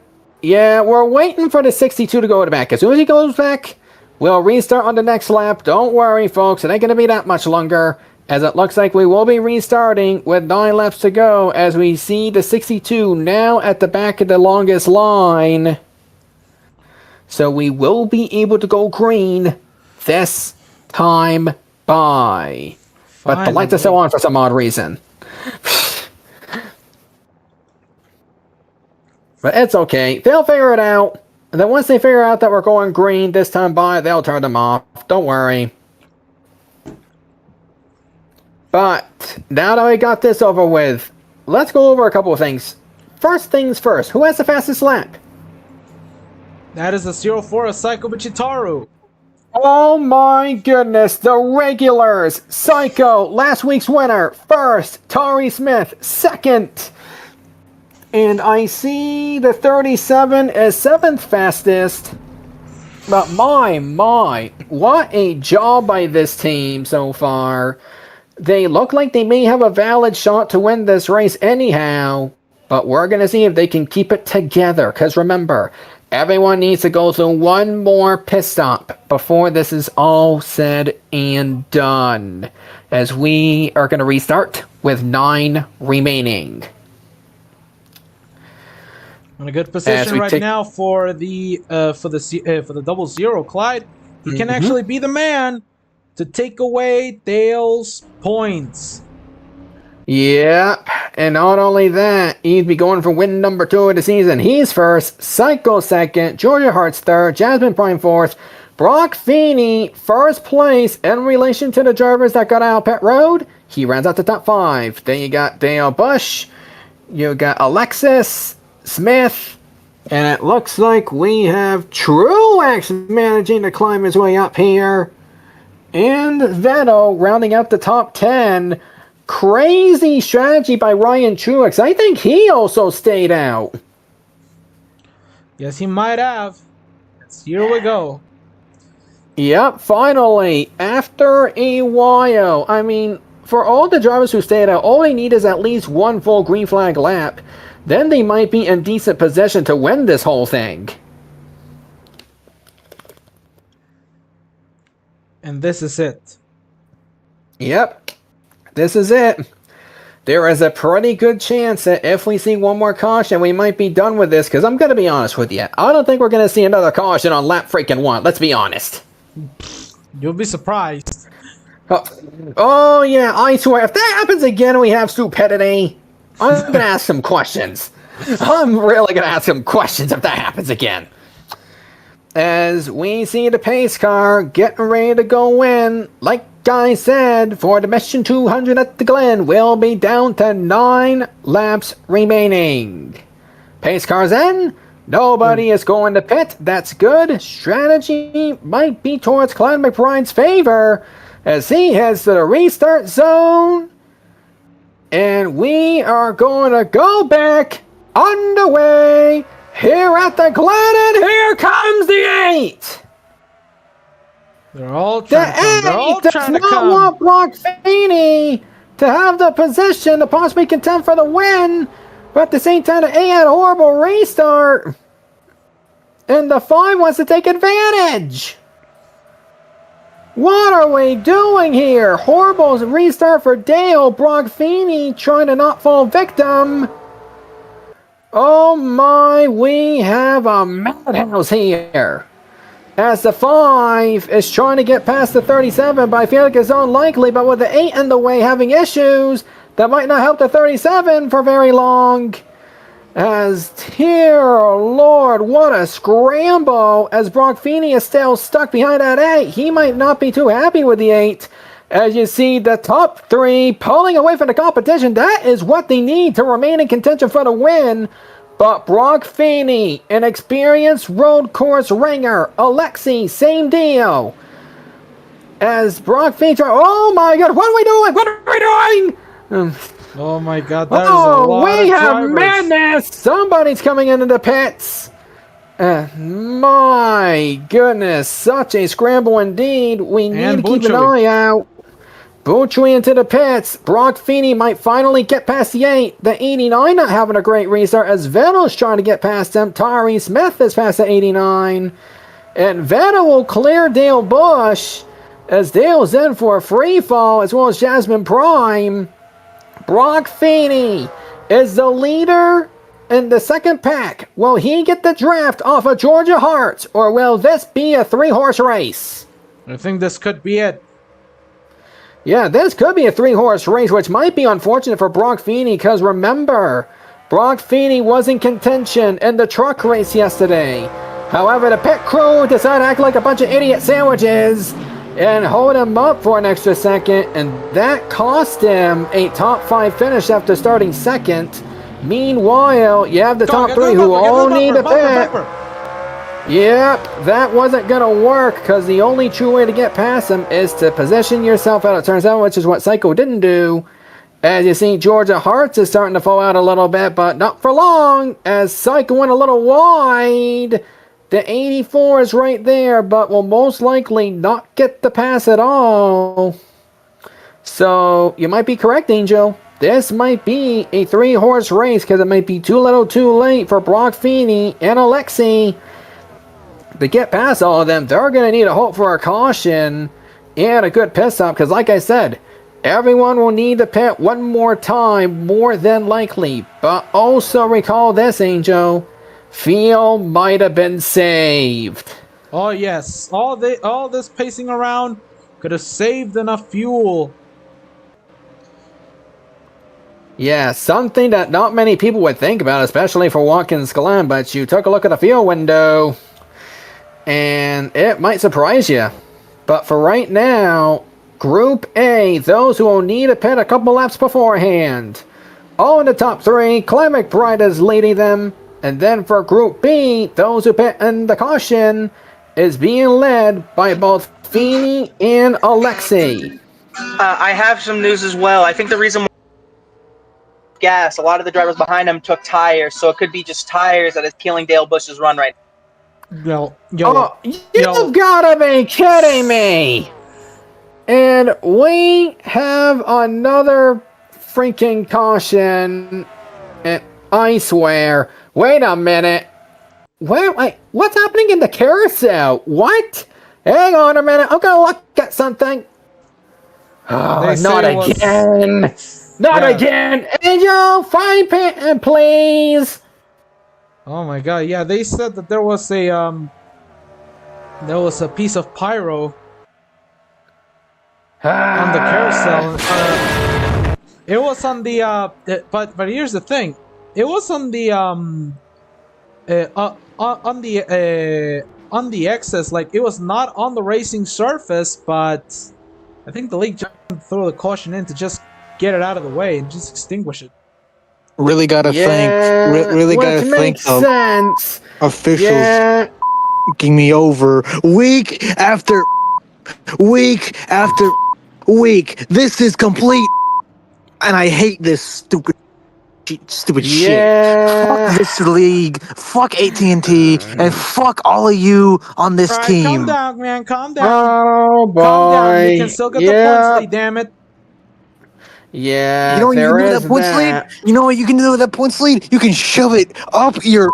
Yeah, we're waiting for the 62 to go back. As soon as he goes back, we'll restart on the next lap. Don't worry, folks. It ain't going to be that much longer. As it looks like we will be restarting with 9 laps to go. As we see the 62 now at the back of the longest line. So we will be able to go green this time by. But the lights are still on for some odd reason. But it's okay. They'll figure it out. And then once they figure out that we're going green this time by, they'll turn them off. Don't worry. But now that we got this over with, let's go over a couple of things. First things first. Who has the fastest lap? That is the 04 of Psycho Bichitaru. Oh my goodness, the regulars. Psycho, last week's winner. First, Tari Smith. Second. And I see the 37 as 7th fastest. But my, what a job by this team so far. They look like they may have a valid shot to win this race anyhow. But we're going to see if they can keep it together. Because remember, everyone needs to go through one more pit stop before this is all said and done. As we are going to restart with 9 remaining. In a good position right now for the 00 Clyde. He can actually be the man to take away Dale's points. Yeah, and not only that, he'd be going for win number 2 of the season. He's first, Psycho second, Georgia Hart's third, Jasmine Prime fourth, Brock Feeney first place in relation to the drivers that got out pit road. He runs out the top 5. Then you got Dale Bush, you got Alexis Smith, and it looks like we have Truex managing to climb his way up here. And Vettel rounding out the top 10. Crazy strategy by Ryan Truex. I think he also stayed out. Yes, he might have. Here we go. Yep, finally. After a while. I mean, for all the drivers who stayed out, all they need is at least one full green flag lap. Then they might be in decent position to win this whole thing. And this is it. Yep. This is it. There is a pretty good chance that if we see one more caution, we might be done with this. Because I'm going to be honest with you. I don't think we're going to see another caution on lap freaking 1. Let's be honest. You'll be surprised. Oh yeah, I swear. If that happens again, we have stupidity. I'm going to ask some questions. I'm really going to ask some questions if that happens again. As we see the pace car getting ready to go in, like I said, for the Mission 200 at the Glen, we'll be down to 9 laps remaining. Pace car's in. Nobody is going to pit. That's good. Strategy might be towards Clyde McBride's favor as he heads to the restart zone. And we are going to go back underway here at the Glen, and here comes the 8. They're all trying to come. They're all does trying to not come. want Brock Feeney to have the position to possibly contend for the win, but at the same time, the 8 had a horrible restart, and the 5 wants to take advantage. What are we doing here? Horrible restart for Dale. Brock Feeney trying to not fall victim. Oh my, we have a madhouse here. As the 5 is trying to get past the 37, but I feel like it's unlikely. But with the 8 in the way having issues, that might not help the 37 for very long. As, dear Lord, what a scramble. As Brock Feeney is still stuck behind that 8. He might not be too happy with the 8. As you see the top 3 pulling away from the competition. That is what they need to remain in contention for the win. But Brock Feeney, an experienced road course ringer. Alexi, same deal. As Brock Feeney, oh my God, what are we doing? What are we doing? Oh my God, that is a lot we of have drivers. madness. Somebody's coming into the pits. My goodness, such a scramble indeed. We need to keep an eye out. Boutry into the pits. Brock Feeney might finally get past the 8. The 89 not having a great restart as Vettel's trying to get past him. Tyree Smith is past the 89. And Vettel will clear Dale Busch as Dale's in for a free fall, as well as Jasmine Prime. Brock Feeney is the leader in the second pack. Will he get the draft off of Georgia Hearts, or will this be a 3-horse race? I think this could be it. Yeah, this could be a 3-horse race, which might be unfortunate for Brock Feeney, because remember, Brock Feeney was in contention in the truck race yesterday. However, the pit crew decided to act like a bunch of idiot sandwiches and hold him up for an extra second, and that cost him a top 5 finish after starting second. Meanwhile, you have the top 3 who all need a pit. Yep, that wasn't going to work because the only true way to get past him is to position yourself out of turn 7, which is what Psycho didn't do. As you see, Georgia Hearts is starting to fall out a little bit, but not for long as Psycho went a little wide. The 84 is right there, but will most likely not get the pass at all. So, you might be correct, Angel. This might be a 3-horse race because it might be too little too late for Brock Feeney and Alexi to get past all of them. They're going to need a hope for a caution and a good pit stop because, like I said, everyone will need to pit one more time, more than likely. But also recall this, Angel. Fuel might have been saved. Oh yes, all this pacing around could have saved enough fuel. Yeah, something that not many people would think about, especially for Watkins Glen, but you took a look at the fuel window, and it might surprise you. But for right now, Group A, those who will need a pit a couple laps beforehand. All in the top 3, Clay McBride is leading them. And then for Group B, those who pit in the caution is being led by both Feeney and Alexi. I have some news as well. I think the reason why gas, a lot of the drivers behind him took tires, so it could be just tires that is killing Dale Busch's run right now. You've gotta be kidding me! And we have another freaking caution, and I swear, wait a minute. Wait, what's happening in the carousel? What? Hang on a minute, I'm gonna look at something. Oh, not again! Not again! Angel, find pit, please! Oh my god, yeah, they said that there was a piece of pyro on the carousel. It was on the but here's the thing. It was on the on the excess, like it was not on the racing surface, but I think the league just threw the caution in to just get it out of the way and just extinguish it. Really gotta thank sense. Officials fucking me over week after week after week. This is complete, and I hate this stupid shit. Fuck this league. Fuck AT&T, and fuck all of you on this team. Calm down, man. Calm down. Oh boy. Calm down. You can still get the points lead, damn it. Yeah, you know what you can do with that points lead? You know what you can do with that points lead? You can shove it up your.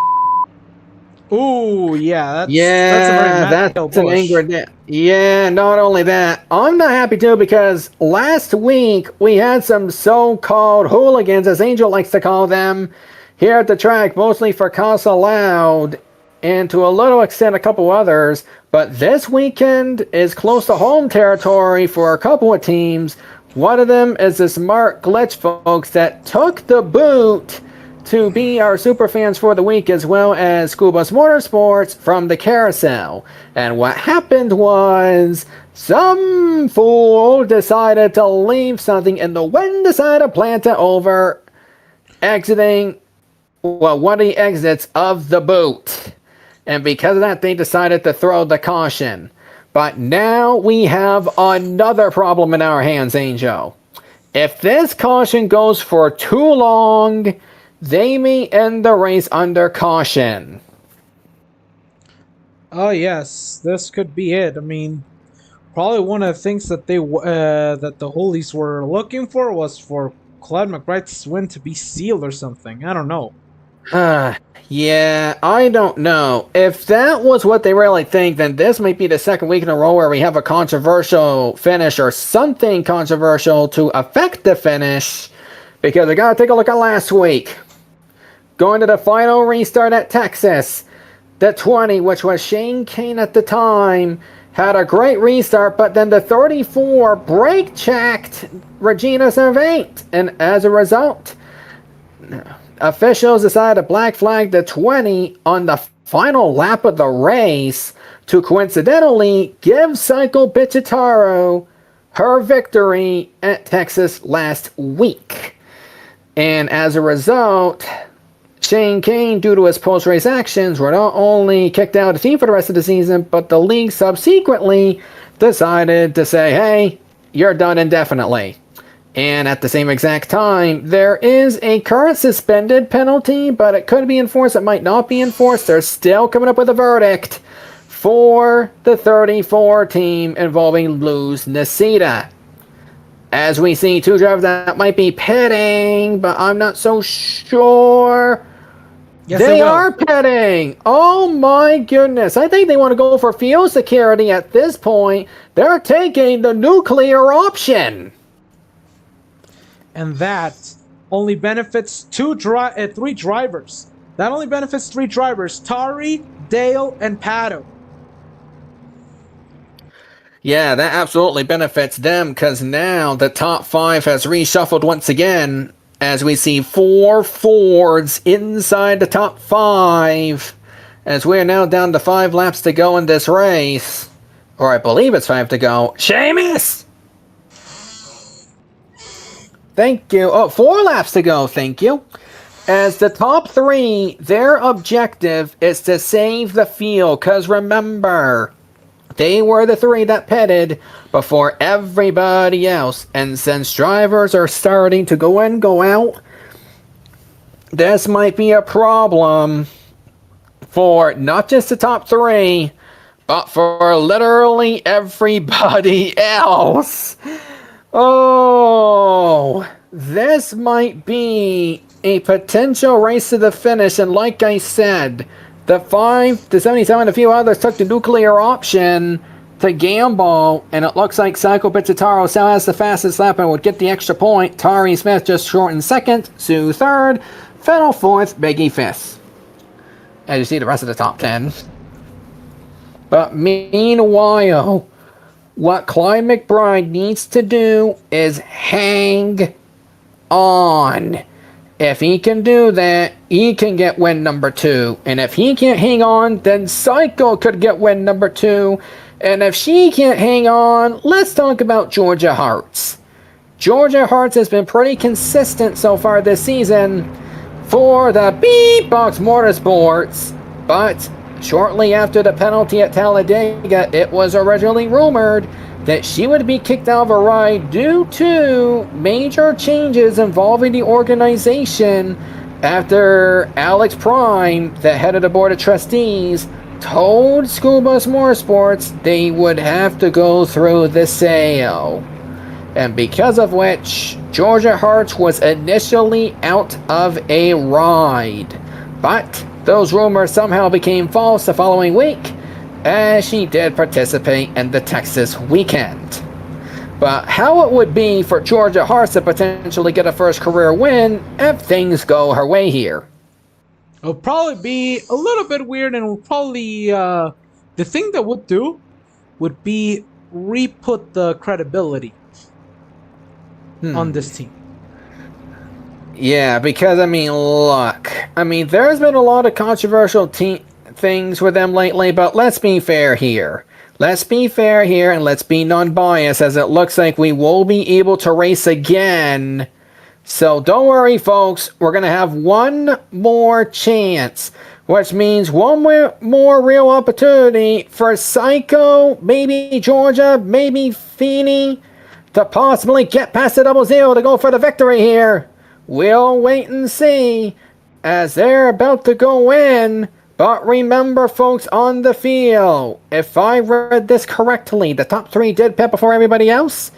Ooh, yeah, that's an angry. Yeah, not only that, I'm not happy too because last week we had some so-called hooligans, as Angel likes to call them, here at the track, mostly for Casa Loud, and to a little extent a couple others. But this weekend is close to home territory for a couple of teams. One of them is the Smart Glitch folks that took the boot to be our super fans for the week, as well as School Bus Motorsports from the carousel. And what happened was some fool decided to leave something and the wind decided to plant it over exiting, well, one of the exits of the boot. And because of that, they decided to throw the caution. But now we have another problem in our hands, Angel. If this caution goes for too long, they may end the race under caution. Oh yes, this could be it. I mean, Probably one of the things that that the Holies were looking for was for Claude McBride's win to be sealed or something. I don't know. Yeah, I don't know. If that was what they really think, then this might be the second week in a row where we have a controversial finish or something controversial to affect the finish. Because we gotta take a look at last week. Going to the final restart at Texas. The 20, which was Shane Kane at the time, had a great restart, but then the 34 brake checked Regina Servate. And as a result, officials decided to black flag the 20 on the final lap of the race to coincidentally give Psycho Bichitaro her victory at Texas last week. And as a result, Shane Kane, due to his post-race actions, were not only kicked out of the team for the rest of the season, but the league subsequently decided to say, hey, you're done indefinitely. And at the same exact time, there is a current suspended penalty, but it could be enforced, it might not be enforced. They're still coming up with a verdict for the 34 team involving Luz Nacida. As we see two drivers that might be pitting, but I'm not so sure. Yes, they will. are pitting. Oh my goodness. I think they want to go for fuel security at this point. They're taking the nuclear option. And that only benefits three drivers. That only benefits three drivers: Tari, Dale, and Pato. Yeah, that absolutely benefits them because now the top five has reshuffled once again as we see 4 Fords inside the top 5 as we are now down to 5 laps to go in this race. Or I believe it's 5 to go. Seamus! Thank you. Oh, 4 laps to go, thank you. As the top 3, their objective is to save the field because remember, they were the 3 that pitted before everybody else. And since drivers are starting to go in, go out, this might be a problem for not just the top 3, but for literally everybody else. Oh, this might be a potential race to the finish. And like I said, the 5 to 77, a few others took the nuclear option to gamble, and it looks like Psycho Bichitaro still has the fastest lap and would get the extra point. Tari Smith just short in second, Sue third, Fennel fourth, Biggie fifth. As you see the rest of the top 10. But meanwhile, what Clyde McBride needs to do is hang on. If he can do that, he can get win number 2. And if he can't hang on, then Psycho could get win number 2. And if she can't hang on, let's talk about Georgia Hearts. Georgia Hearts has been pretty consistent so far this season for the Beatbox Motorsports. But shortly after the penalty at Talladega, it was originally rumored that she would be kicked out of a ride due to major changes involving the organization after Alex Prime, the head of the board of trustees, told School Bus Motorsports they would have to go through the sale. And because of which, Georgia Hearts was initially out of a ride. But those rumors somehow became false the following week, as she did participate in the Texas weekend. But how it would be for Georgia Hearts to potentially get a first career win if things go her way here. It'll probably be a little bit weird, and will probably the thing that would do would be re-put the credibility on this team. Yeah, because look, there's been a lot of controversial things with them lately, but let's be fair here. Let's be fair here and let's be non-biased, as it looks like we will be able to race again. So don't worry, folks. We're going to have one more chance, which means one more real opportunity for Psycho, maybe Georgia, maybe Feeney, to possibly get past the 00 to go for the victory here. We'll wait and see, as they're about to go in. But remember, folks, on the field, if I read this correctly, the top 3 did pit before everybody else.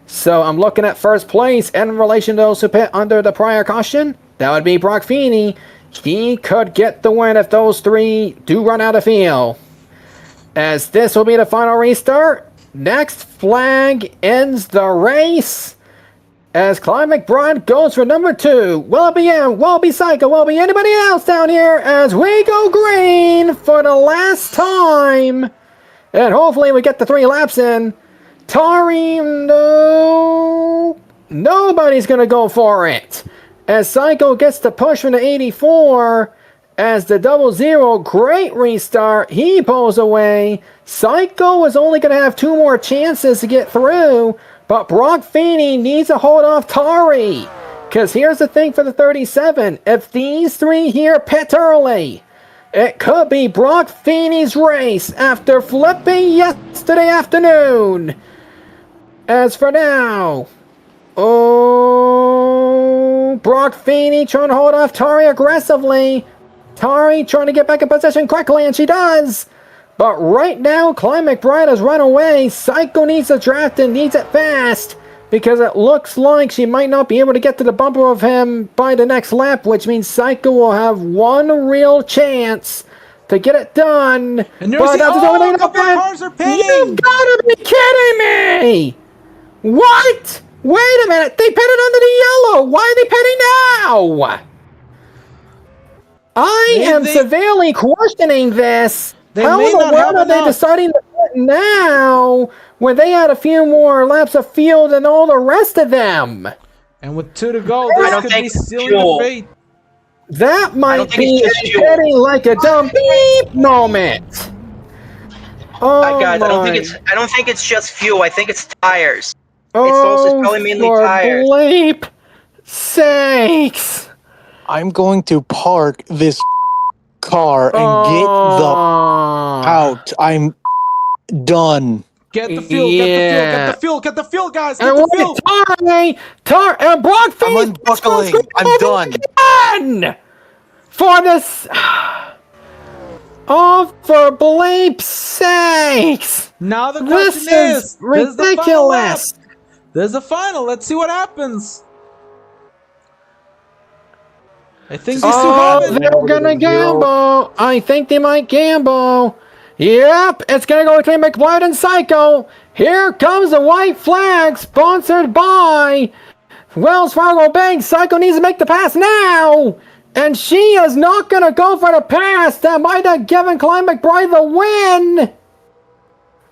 So I'm looking at first place in relation to those who pit under the prior caution. That would be Brock Feeney. He could get the win if those 3 do run out of field. As this will be the final restart. Next flag ends the race. As Clyde McBride goes for number 2. Will it be him? Will it be Psycho? Will it be anybody else down here? As we go green for the last time. And hopefully we get the 3 laps in. Tari, no. Nobody's going to go for it. As Psycho gets the push from the 84. As the 00, great restart. He pulls away. Psycho is only going to have 2 more chances to get through. But Brock Feeney needs to hold off Tari. Because here's the thing for the 37. If these 3 here pit early, it could be Brock Feeney's race after flipping yesterday afternoon. As for now, Brock Feeney trying to hold off Tari aggressively. Tari trying to get back in position quickly, and she does. But right now, Clyde McBride has run away. Psycho needs to draft and needs it fast. Because it looks like she might not be able to get to the bumper of him by the next lap. Which means Psycho will have 1 real chance to get it done. And there's a couple cars are pitting. You've got to be kidding me! What? Wait a minute. They pitted under the yellow. Why are they pitting now? I am severely questioning this. How in the world are they deciding to pit now when they had a few more laps of field than all the rest of them? And with 2 to go, this could be sealing the fate. That might be getting like a dumb beep moment. Oh, guys, I don't think it's just fuel. I think it's tires. It's also probably mainly tires. For bleep sakes! I'm going to park this car and get the out. I'm done. Get the fuel, get the fuel, get the fuel, guys, get and the fuel! And Brock Feeney, I'm unbuckling. I'm done. Again! For this... Oh, for bleep's sakes! Now the question is ridiculous! There's a final, let's see what happens. I think these 2 have it. They're gonna gamble. I think they might gamble. Yep, it's gonna go between McBride and Psycho. Here comes the white flag, sponsored by Wells Fargo Bank. Psycho needs to make the pass now. And she is not gonna go for the pass. That might have given Clyde McBride the win.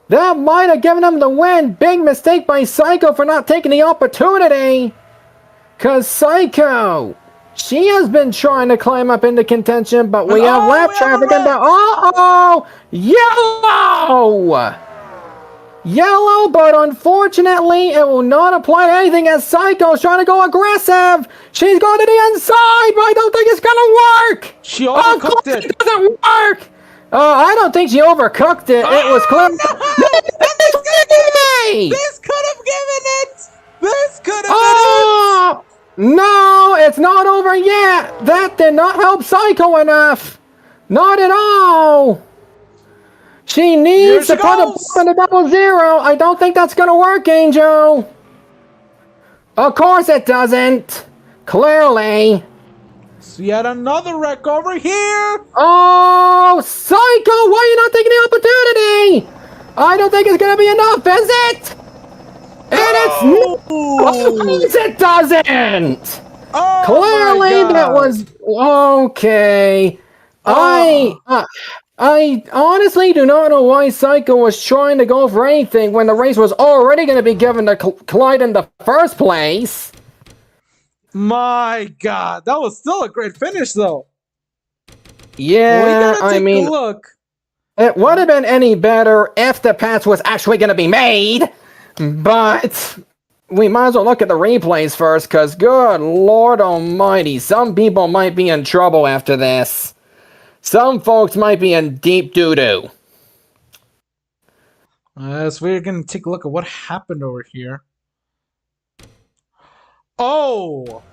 That might have given him the win. Big mistake by Psycho for not taking the opportunity. Cause Psycho, she has been trying to climb up into contention, but we have lap traffic and yellow! Yellow, but unfortunately, it will not apply to anything as Psycho's trying to go aggressive. She's going to the inside, but I don't think it's gonna work. She overcooked it. It doesn't work. I don't think she overcooked it. It was clear. This could have given it. This could have been it. No, it's not over yet. That did not help Psycho enough. Not at all. She needs to put a bump in the 00. I don't think that's going to work, Angel. Of course it doesn't. Clearly. So yet another wreck over here. Oh, Psycho, why are you not taking the opportunity? I don't think it's going to be enough, is it? And it's it doesn't. Oh, clearly that was okay. I honestly do not know why Psycho was trying to go for anything when the race was already going to be given to Clyde in the first place. My God, that was still a great finish, though. Yeah, I mean, look. It would have been any better if the pass was actually going to be made, but we might as well look at the replays first, because good Lord Almighty, some people might be in trouble after this. Some folks might be in deep doo-doo. So we're going to take a look at what happened over here. Oh!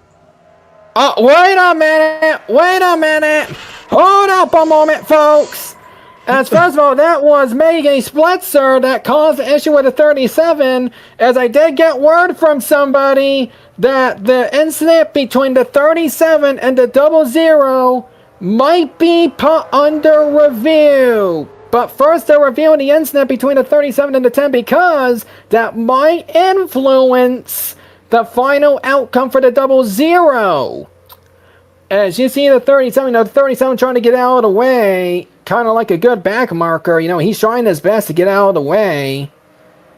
Oh, wait a minute! Wait a minute! Hold up a moment, folks! As first of all, that was Maggie Splitzer that caused the issue with the 37, as I did get word from somebody that the incident between the 37 and the 00 might be put under review. But first they're reviewing the incident between the 37 and the 10 because that might influence the final outcome for the 00. As you see the 37, the 37 trying to get out of the way, kind of like a good back marker. He's trying his best to get out of the way.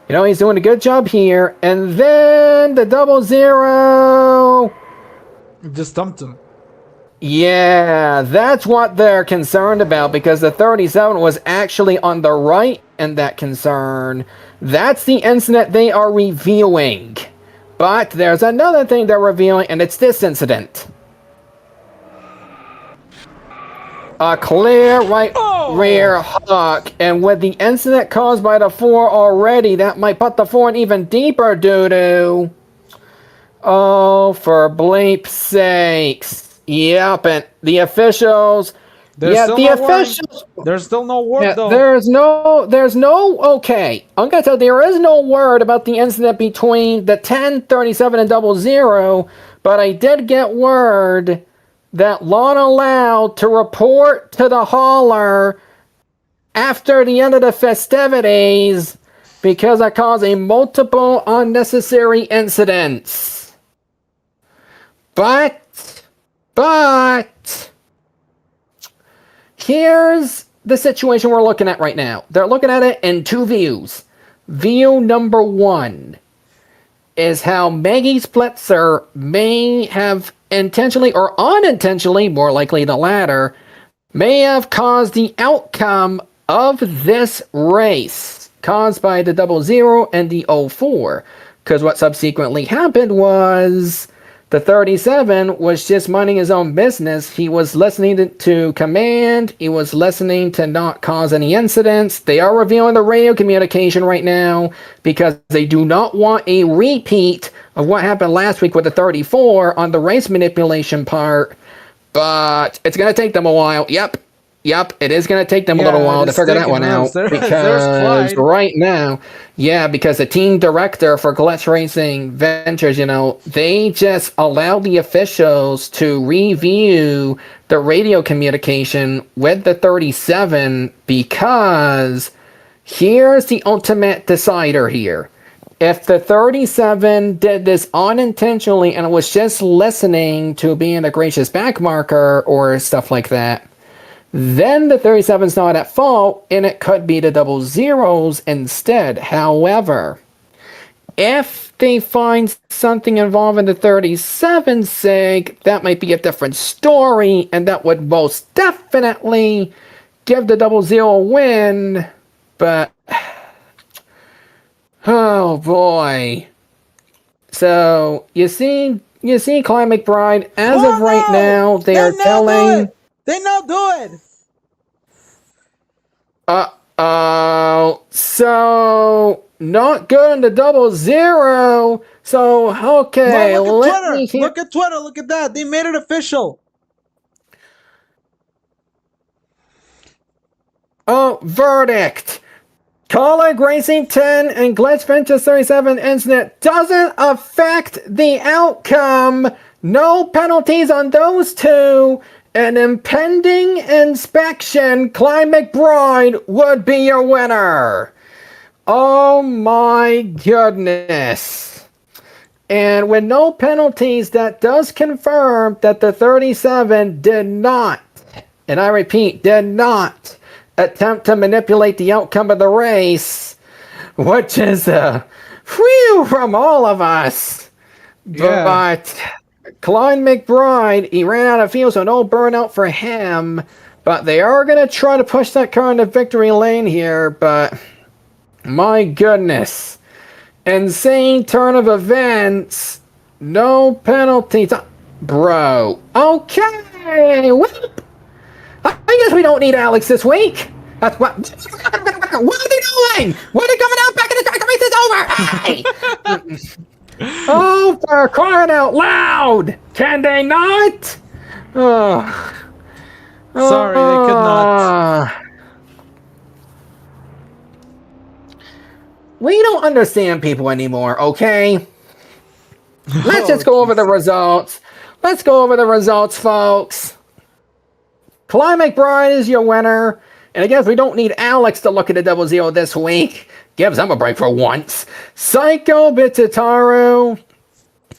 He's doing a good job here. And then the 00. Just dumped him. Yeah, that's what they're concerned about because the 37 was actually on the right in that concern. That's the incident they are reviewing. But there's another thing they're reviewing, and it's this incident. A clear rear hook, and with the incident caused by the 4 already, that might put the 4 in even deeper doo-doo. Oh, for bleep's sakes. Yep, and the officials... There's still no word, though. There's no, okay. I'm gonna tell you, there is no word about the incident between the 10, 37, and 00, but I did get word that Lon allowed to report to the hauler after the end of the festivities because I caused multiple unnecessary incidents. But, here's the situation we're looking at right now. They're looking at it in two views. View number 1 is how Maggie Splitzer may have intentionally or unintentionally, more likely the latter, may have caused the outcome of this race caused by the 00 and the 04. Because what subsequently happened was the 37 was just minding his own business. He was listening to command. He was listening to not cause any incidents. They are reviewing the radio communication right now because they do not want a repeat of what happened last week with the 34 on the race manipulation part. But it's going to take them a while. Yep, it is going to take them a little while to figure that one out. Because right now, because the team director for Glitch Racing Ventures, they just allow the officials to review the radio communication with the 37 because here's the ultimate decider here. If the 37 did this unintentionally and was just listening to being a gracious backmarker or stuff like that, then the 37's not at fault, and it could be the 00s instead. However, if they find something involving the 37's sake, that might be a different story, and that would most definitely give the 00 a win. But, oh boy. So, you see Clyde McBride, as of right now, they are telling... They now do it. So not good on the 00. So okay, look at Twitter. Look at that. They made it official. Oh, verdict. Colleague Racing 10 and Glitch Ventures 37 incident doesn't affect the outcome. No penalties on those two. An impending inspection, Clyde McBride would be your winner. Oh my goodness. And with no penalties, that does confirm that the 37 did not, and I repeat, did not attempt to manipulate the outcome of the race, which is a whew from all of us. Yeah. But Clyde McBride, he ran out of fuel, so no burnout for him. But they are going to try to push that car into victory lane here. But my goodness. Insane turn of events. No penalties. Bro. Okay. Whoop. I guess we don't need Alex this week. That's what. What are they doing? What are they coming out back in the track? The race is over. Hey. Oh, for crying out loud! Can they not? Oh. Sorry, they could not. We don't understand people anymore, okay? Let's Oh, just go over the jeez. results. Let's go over the results, folks. Clyde McBride is your winner. And I guess we don't need Alex to look at the double zero this week. Gives them a break for once. Psycho Bitsutaru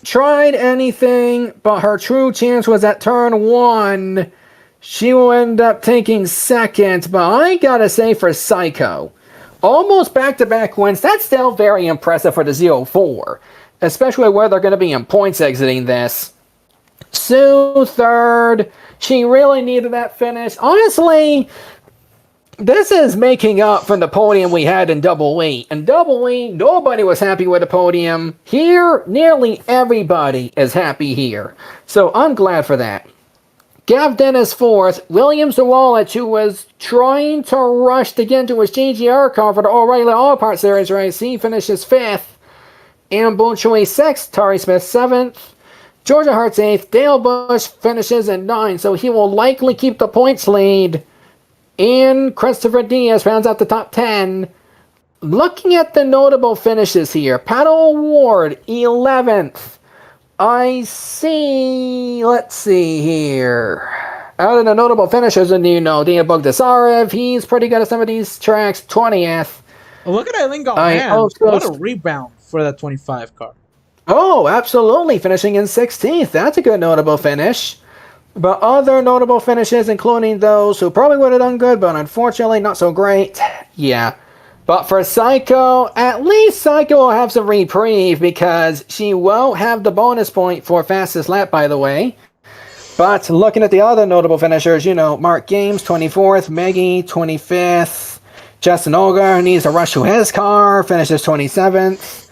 tried anything, but her true chance was at turn 1. She will end up taking second, but I gotta say for Psycho, almost back-to-back wins, that's still very impressive for the 0-4, especially where they're going to be in points exiting this. Sue, third. She really needed that finish. Honestly, this is making up for the podium we had in Double E. In Double E, nobody was happy with the podium. Here, nearly everybody is happy here. So I'm glad for that. Gav Dennis fourth. Williams DeWallet, who was trying to rush to get into his GGR car for the O'Reilly All Part Series race, he finishes fifth. Ambo Choi sixth. Tari Smith seventh. Georgia Hart's eighth. Dale Bush finishes in ninth, so he will likely keep the points lead. And Christopher Diaz rounds out the top 10. Looking at the notable finishes here, Paddle Ward 11th. I see, let's see here. Out of the notable finishers, and Dina Bogdasarev, he's pretty good at some of these tracks, 20th. Look at Eileen Galman. What a rebound for that 25 car. Oh, absolutely, finishing in 16th. That's a good notable finish. But other notable finishes, including those who probably would have done good, but unfortunately not so great. Yeah. But for Psycho, at least Psycho will have some reprieve because she won't have the bonus point for fastest lap, by the way. But looking at the other notable finishers, Mark Games, 24th, Maggie, 25th. Justin Olga needs to rush to his car, finishes 27th.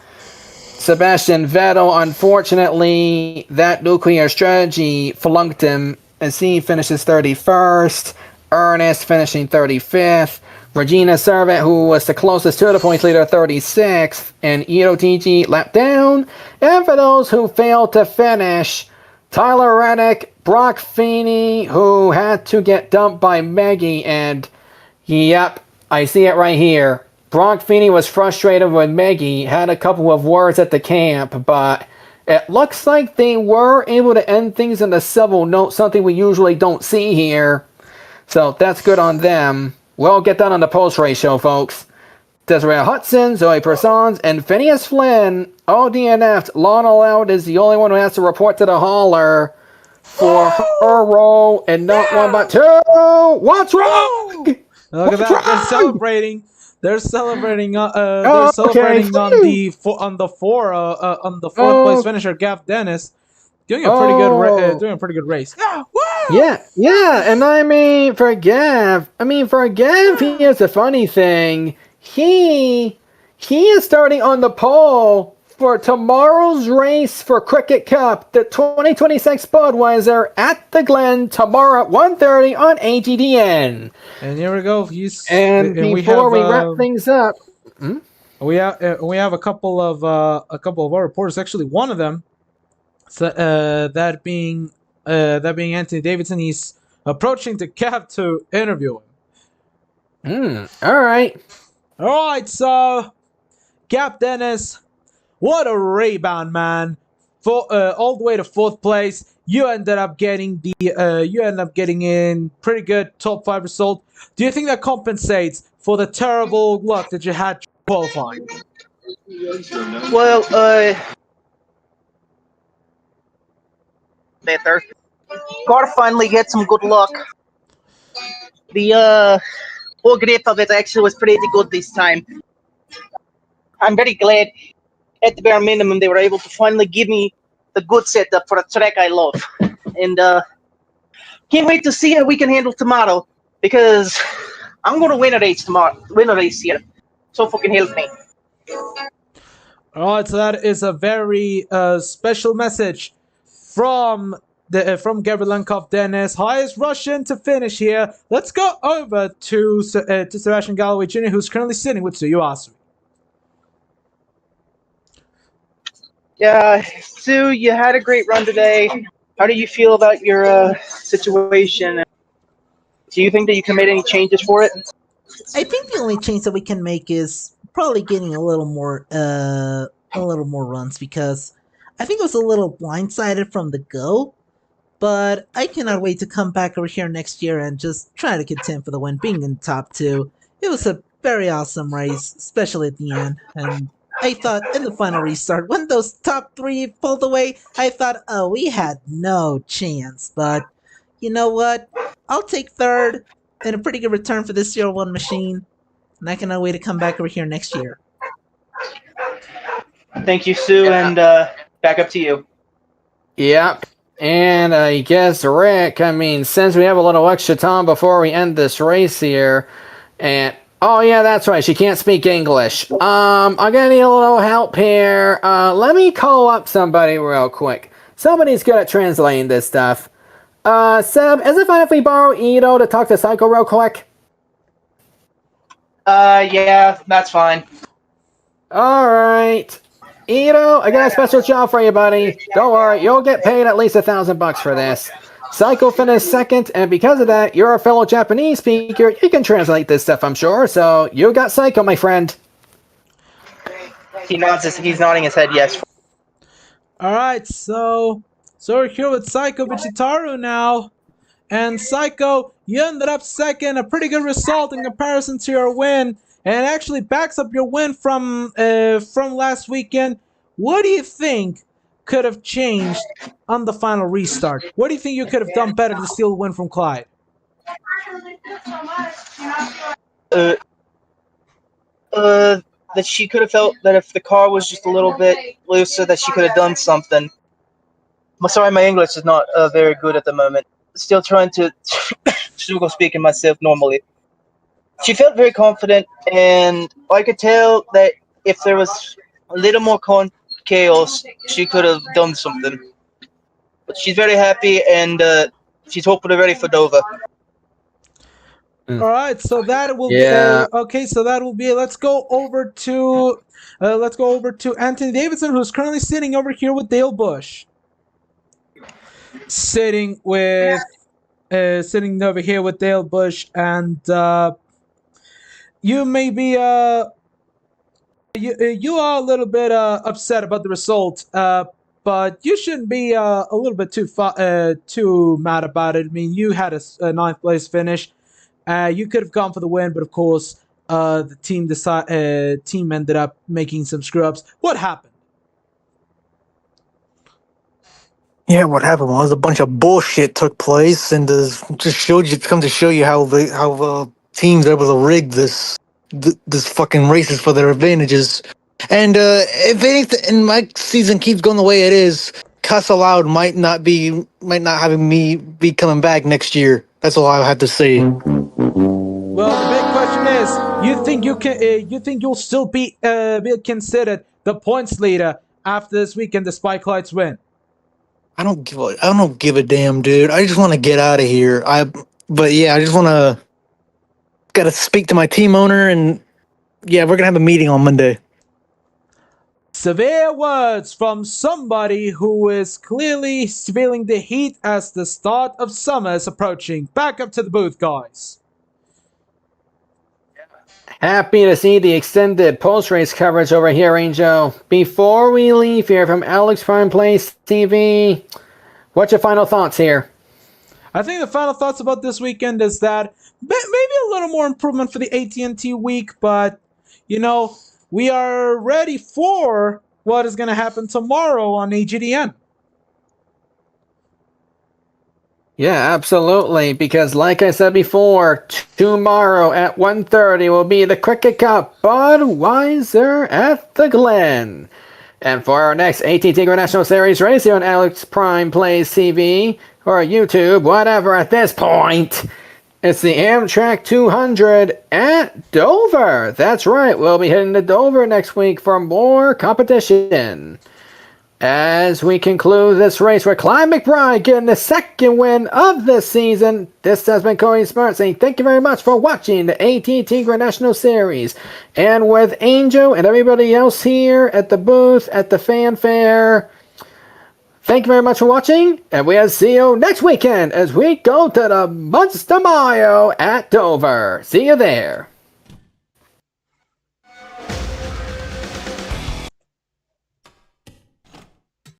Sebastian Vettel, unfortunately, that nuclear strategy flunked him as he finishes 31st. Ernest finishing 35th. Regina Servant, who was the closest to the points leader, 36th. And Ito TG lap down. And for those who failed to finish, Tyler Reddick, Brock Feeney, who had to get dumped by Maggie. And yep, I see it right here. Brock Feeney was frustrated with Maggie, had a couple of words at the camp, but it looks like they were able to end things in a civil note, something we usually don't see here. So that's good on them. We'll get that on the post-race show, folks. Desiree Hudson, Zoe Persons, and Phineas Flynn, all DNF'd. Lana Loud is the only one who has to report to the hauler for her role in not one but two. What's wrong? Look at that! They're celebrating. They're celebrating. They're celebrating on the fourth place finisher, Gav Dennis, doing a pretty good race. Yeah, and I mean for Gav, here's the funny thing. He is starting on the pole for tomorrow's race for Cricket Cup, the 2026 Budweiser at the Glen tomorrow at 1:30 on AGDN. And here we go. Before we wrap things up, we have a couple of our reporters. Actually, one of them, that being Anthony Davidson. He's approaching the cab to interview him. All right. So Gav Dennis, what a rebound, man! All the way to fourth place. You ended up getting in pretty good top 5 result. Do you think that compensates for the terrible luck that you had qualifying? Well, better. Car finally get some good luck. The whole grip of it actually was pretty good this time. I'm very glad, at the bare minimum, they were able to finally give me the good setup for a track I love. And can't wait to see how we can handle tomorrow, because I'm going to win a race here. So fucking help me. Alright, so that is a very special message from Gabriel Lenkov Dennis. Highest Russian to finish here. Let's go over to Sebastian Galloway Jr., who's currently sitting with Tsuyu Asui. Yeah, Sue, you had a great run today. How do you feel about your situation? Do you think that you can make any changes for it? I think the only change that we can make is probably getting a little more runs because I think I was a little blindsided from the go. But I cannot wait to come back over here next year and just try to contend for the win. Being in top two, it was a very awesome race, especially at the end. And I thought in the final restart, when those top three pulled away, I thought, oh, we had no chance. But you know what? I'll take third and a pretty good return for this 0-1 machine. And I cannot wait to come back over here next year. Thank you, Sue, and back up to you. Yep. And I guess, Rick, I mean, since we have a little extra time before we end this race here, and oh yeah, that's right, she can't speak English. I'm gonna need a little help here. Let me call up somebody real quick. Somebody's good at translating this stuff. Seb, is it fine if we borrow Ito to talk to Psycho real quick? Yeah, that's fine. Alright. Ito, I got a special job for you, buddy. Don't worry, you'll get paid at least $1,000 for this. Psycho finished second, and because of that, you're a fellow Japanese speaker. You can translate this stuff, I'm sure. So you got Psycho, my friend. He's nodding his head yes. Alright, so we're here with Psycho Vichitaru now. And Psycho, you ended up second, a pretty good result in comparison to your win. And it actually backs up your win from last weekend. What do you think could have changed on the final restart? What do you think you could have done better to steal the win from Clyde? That she could have felt that if the car was just a little bit looser, that she could have done something. I'm sorry, my English is not very good at the moment. Still trying to struggle speaking myself normally. She felt very confident, and I could tell that if there was a little more chaos, she could have done something. But she's very happy, and she's hoping to ready for Dover. All right, so that will Yeah. be okay. So that will be. Let's go over to Anthony Davidson, who's currently sitting over here with Dale Bush. Sitting over here with Dale Bush, and you may be you are a little bit upset about the result, but you shouldn't be a little bit too mad about it. I mean, you had a ninth place finish. You could have gone for the win, but of course, the team ended up making some screw ups. What happened? Yeah, what happened was a bunch of bullshit took place, and just come to show you how teams are able to rig this fucking races for their advantages. And if anything, and my season keeps going the way it is, cuss aloud might not having me be coming back next year. That's all I have to say. Well, the big question is, you think you'll still be considered the points leader after this weekend, despite Clyde's win? I don't give a damn, dude. I just want to get out of here. But yeah, I just gotta speak to my team owner, and yeah, we're gonna have a meeting on Monday. Severe words from somebody who is clearly feeling the heat as the start of summer is approaching. Back up to the booth, guys. Happy to see the extended post-race coverage over here, Angel. Before we leave here from Alex Prime Place TV, what's your final thoughts here? I think the final thoughts about this weekend is that maybe a little more improvement for the AT&T week, but, you know, we are ready for what is going to happen tomorrow on AGDN. Yeah, absolutely, because like I said before, tomorrow at 1:30 will be the Cricket Cup Budweiser at the Glen. And for our next AT&T Grand National Series race here on Alex Prime Plays TV, or YouTube, whatever at this point, it's the Amtrak 200 at Dover. That's right, we'll be heading to Dover next week for more competition. As we conclude this race with Clyde McBride getting the second win of the season, this has been Cody Smart saying thank you very much for watching the AT&T Grand National Series. And with Angel and everybody else here at the booth, at the fanfare, thank you very much for watching, and we'll see you next weekend as we go to the Monster Mayo at Dover. See you there.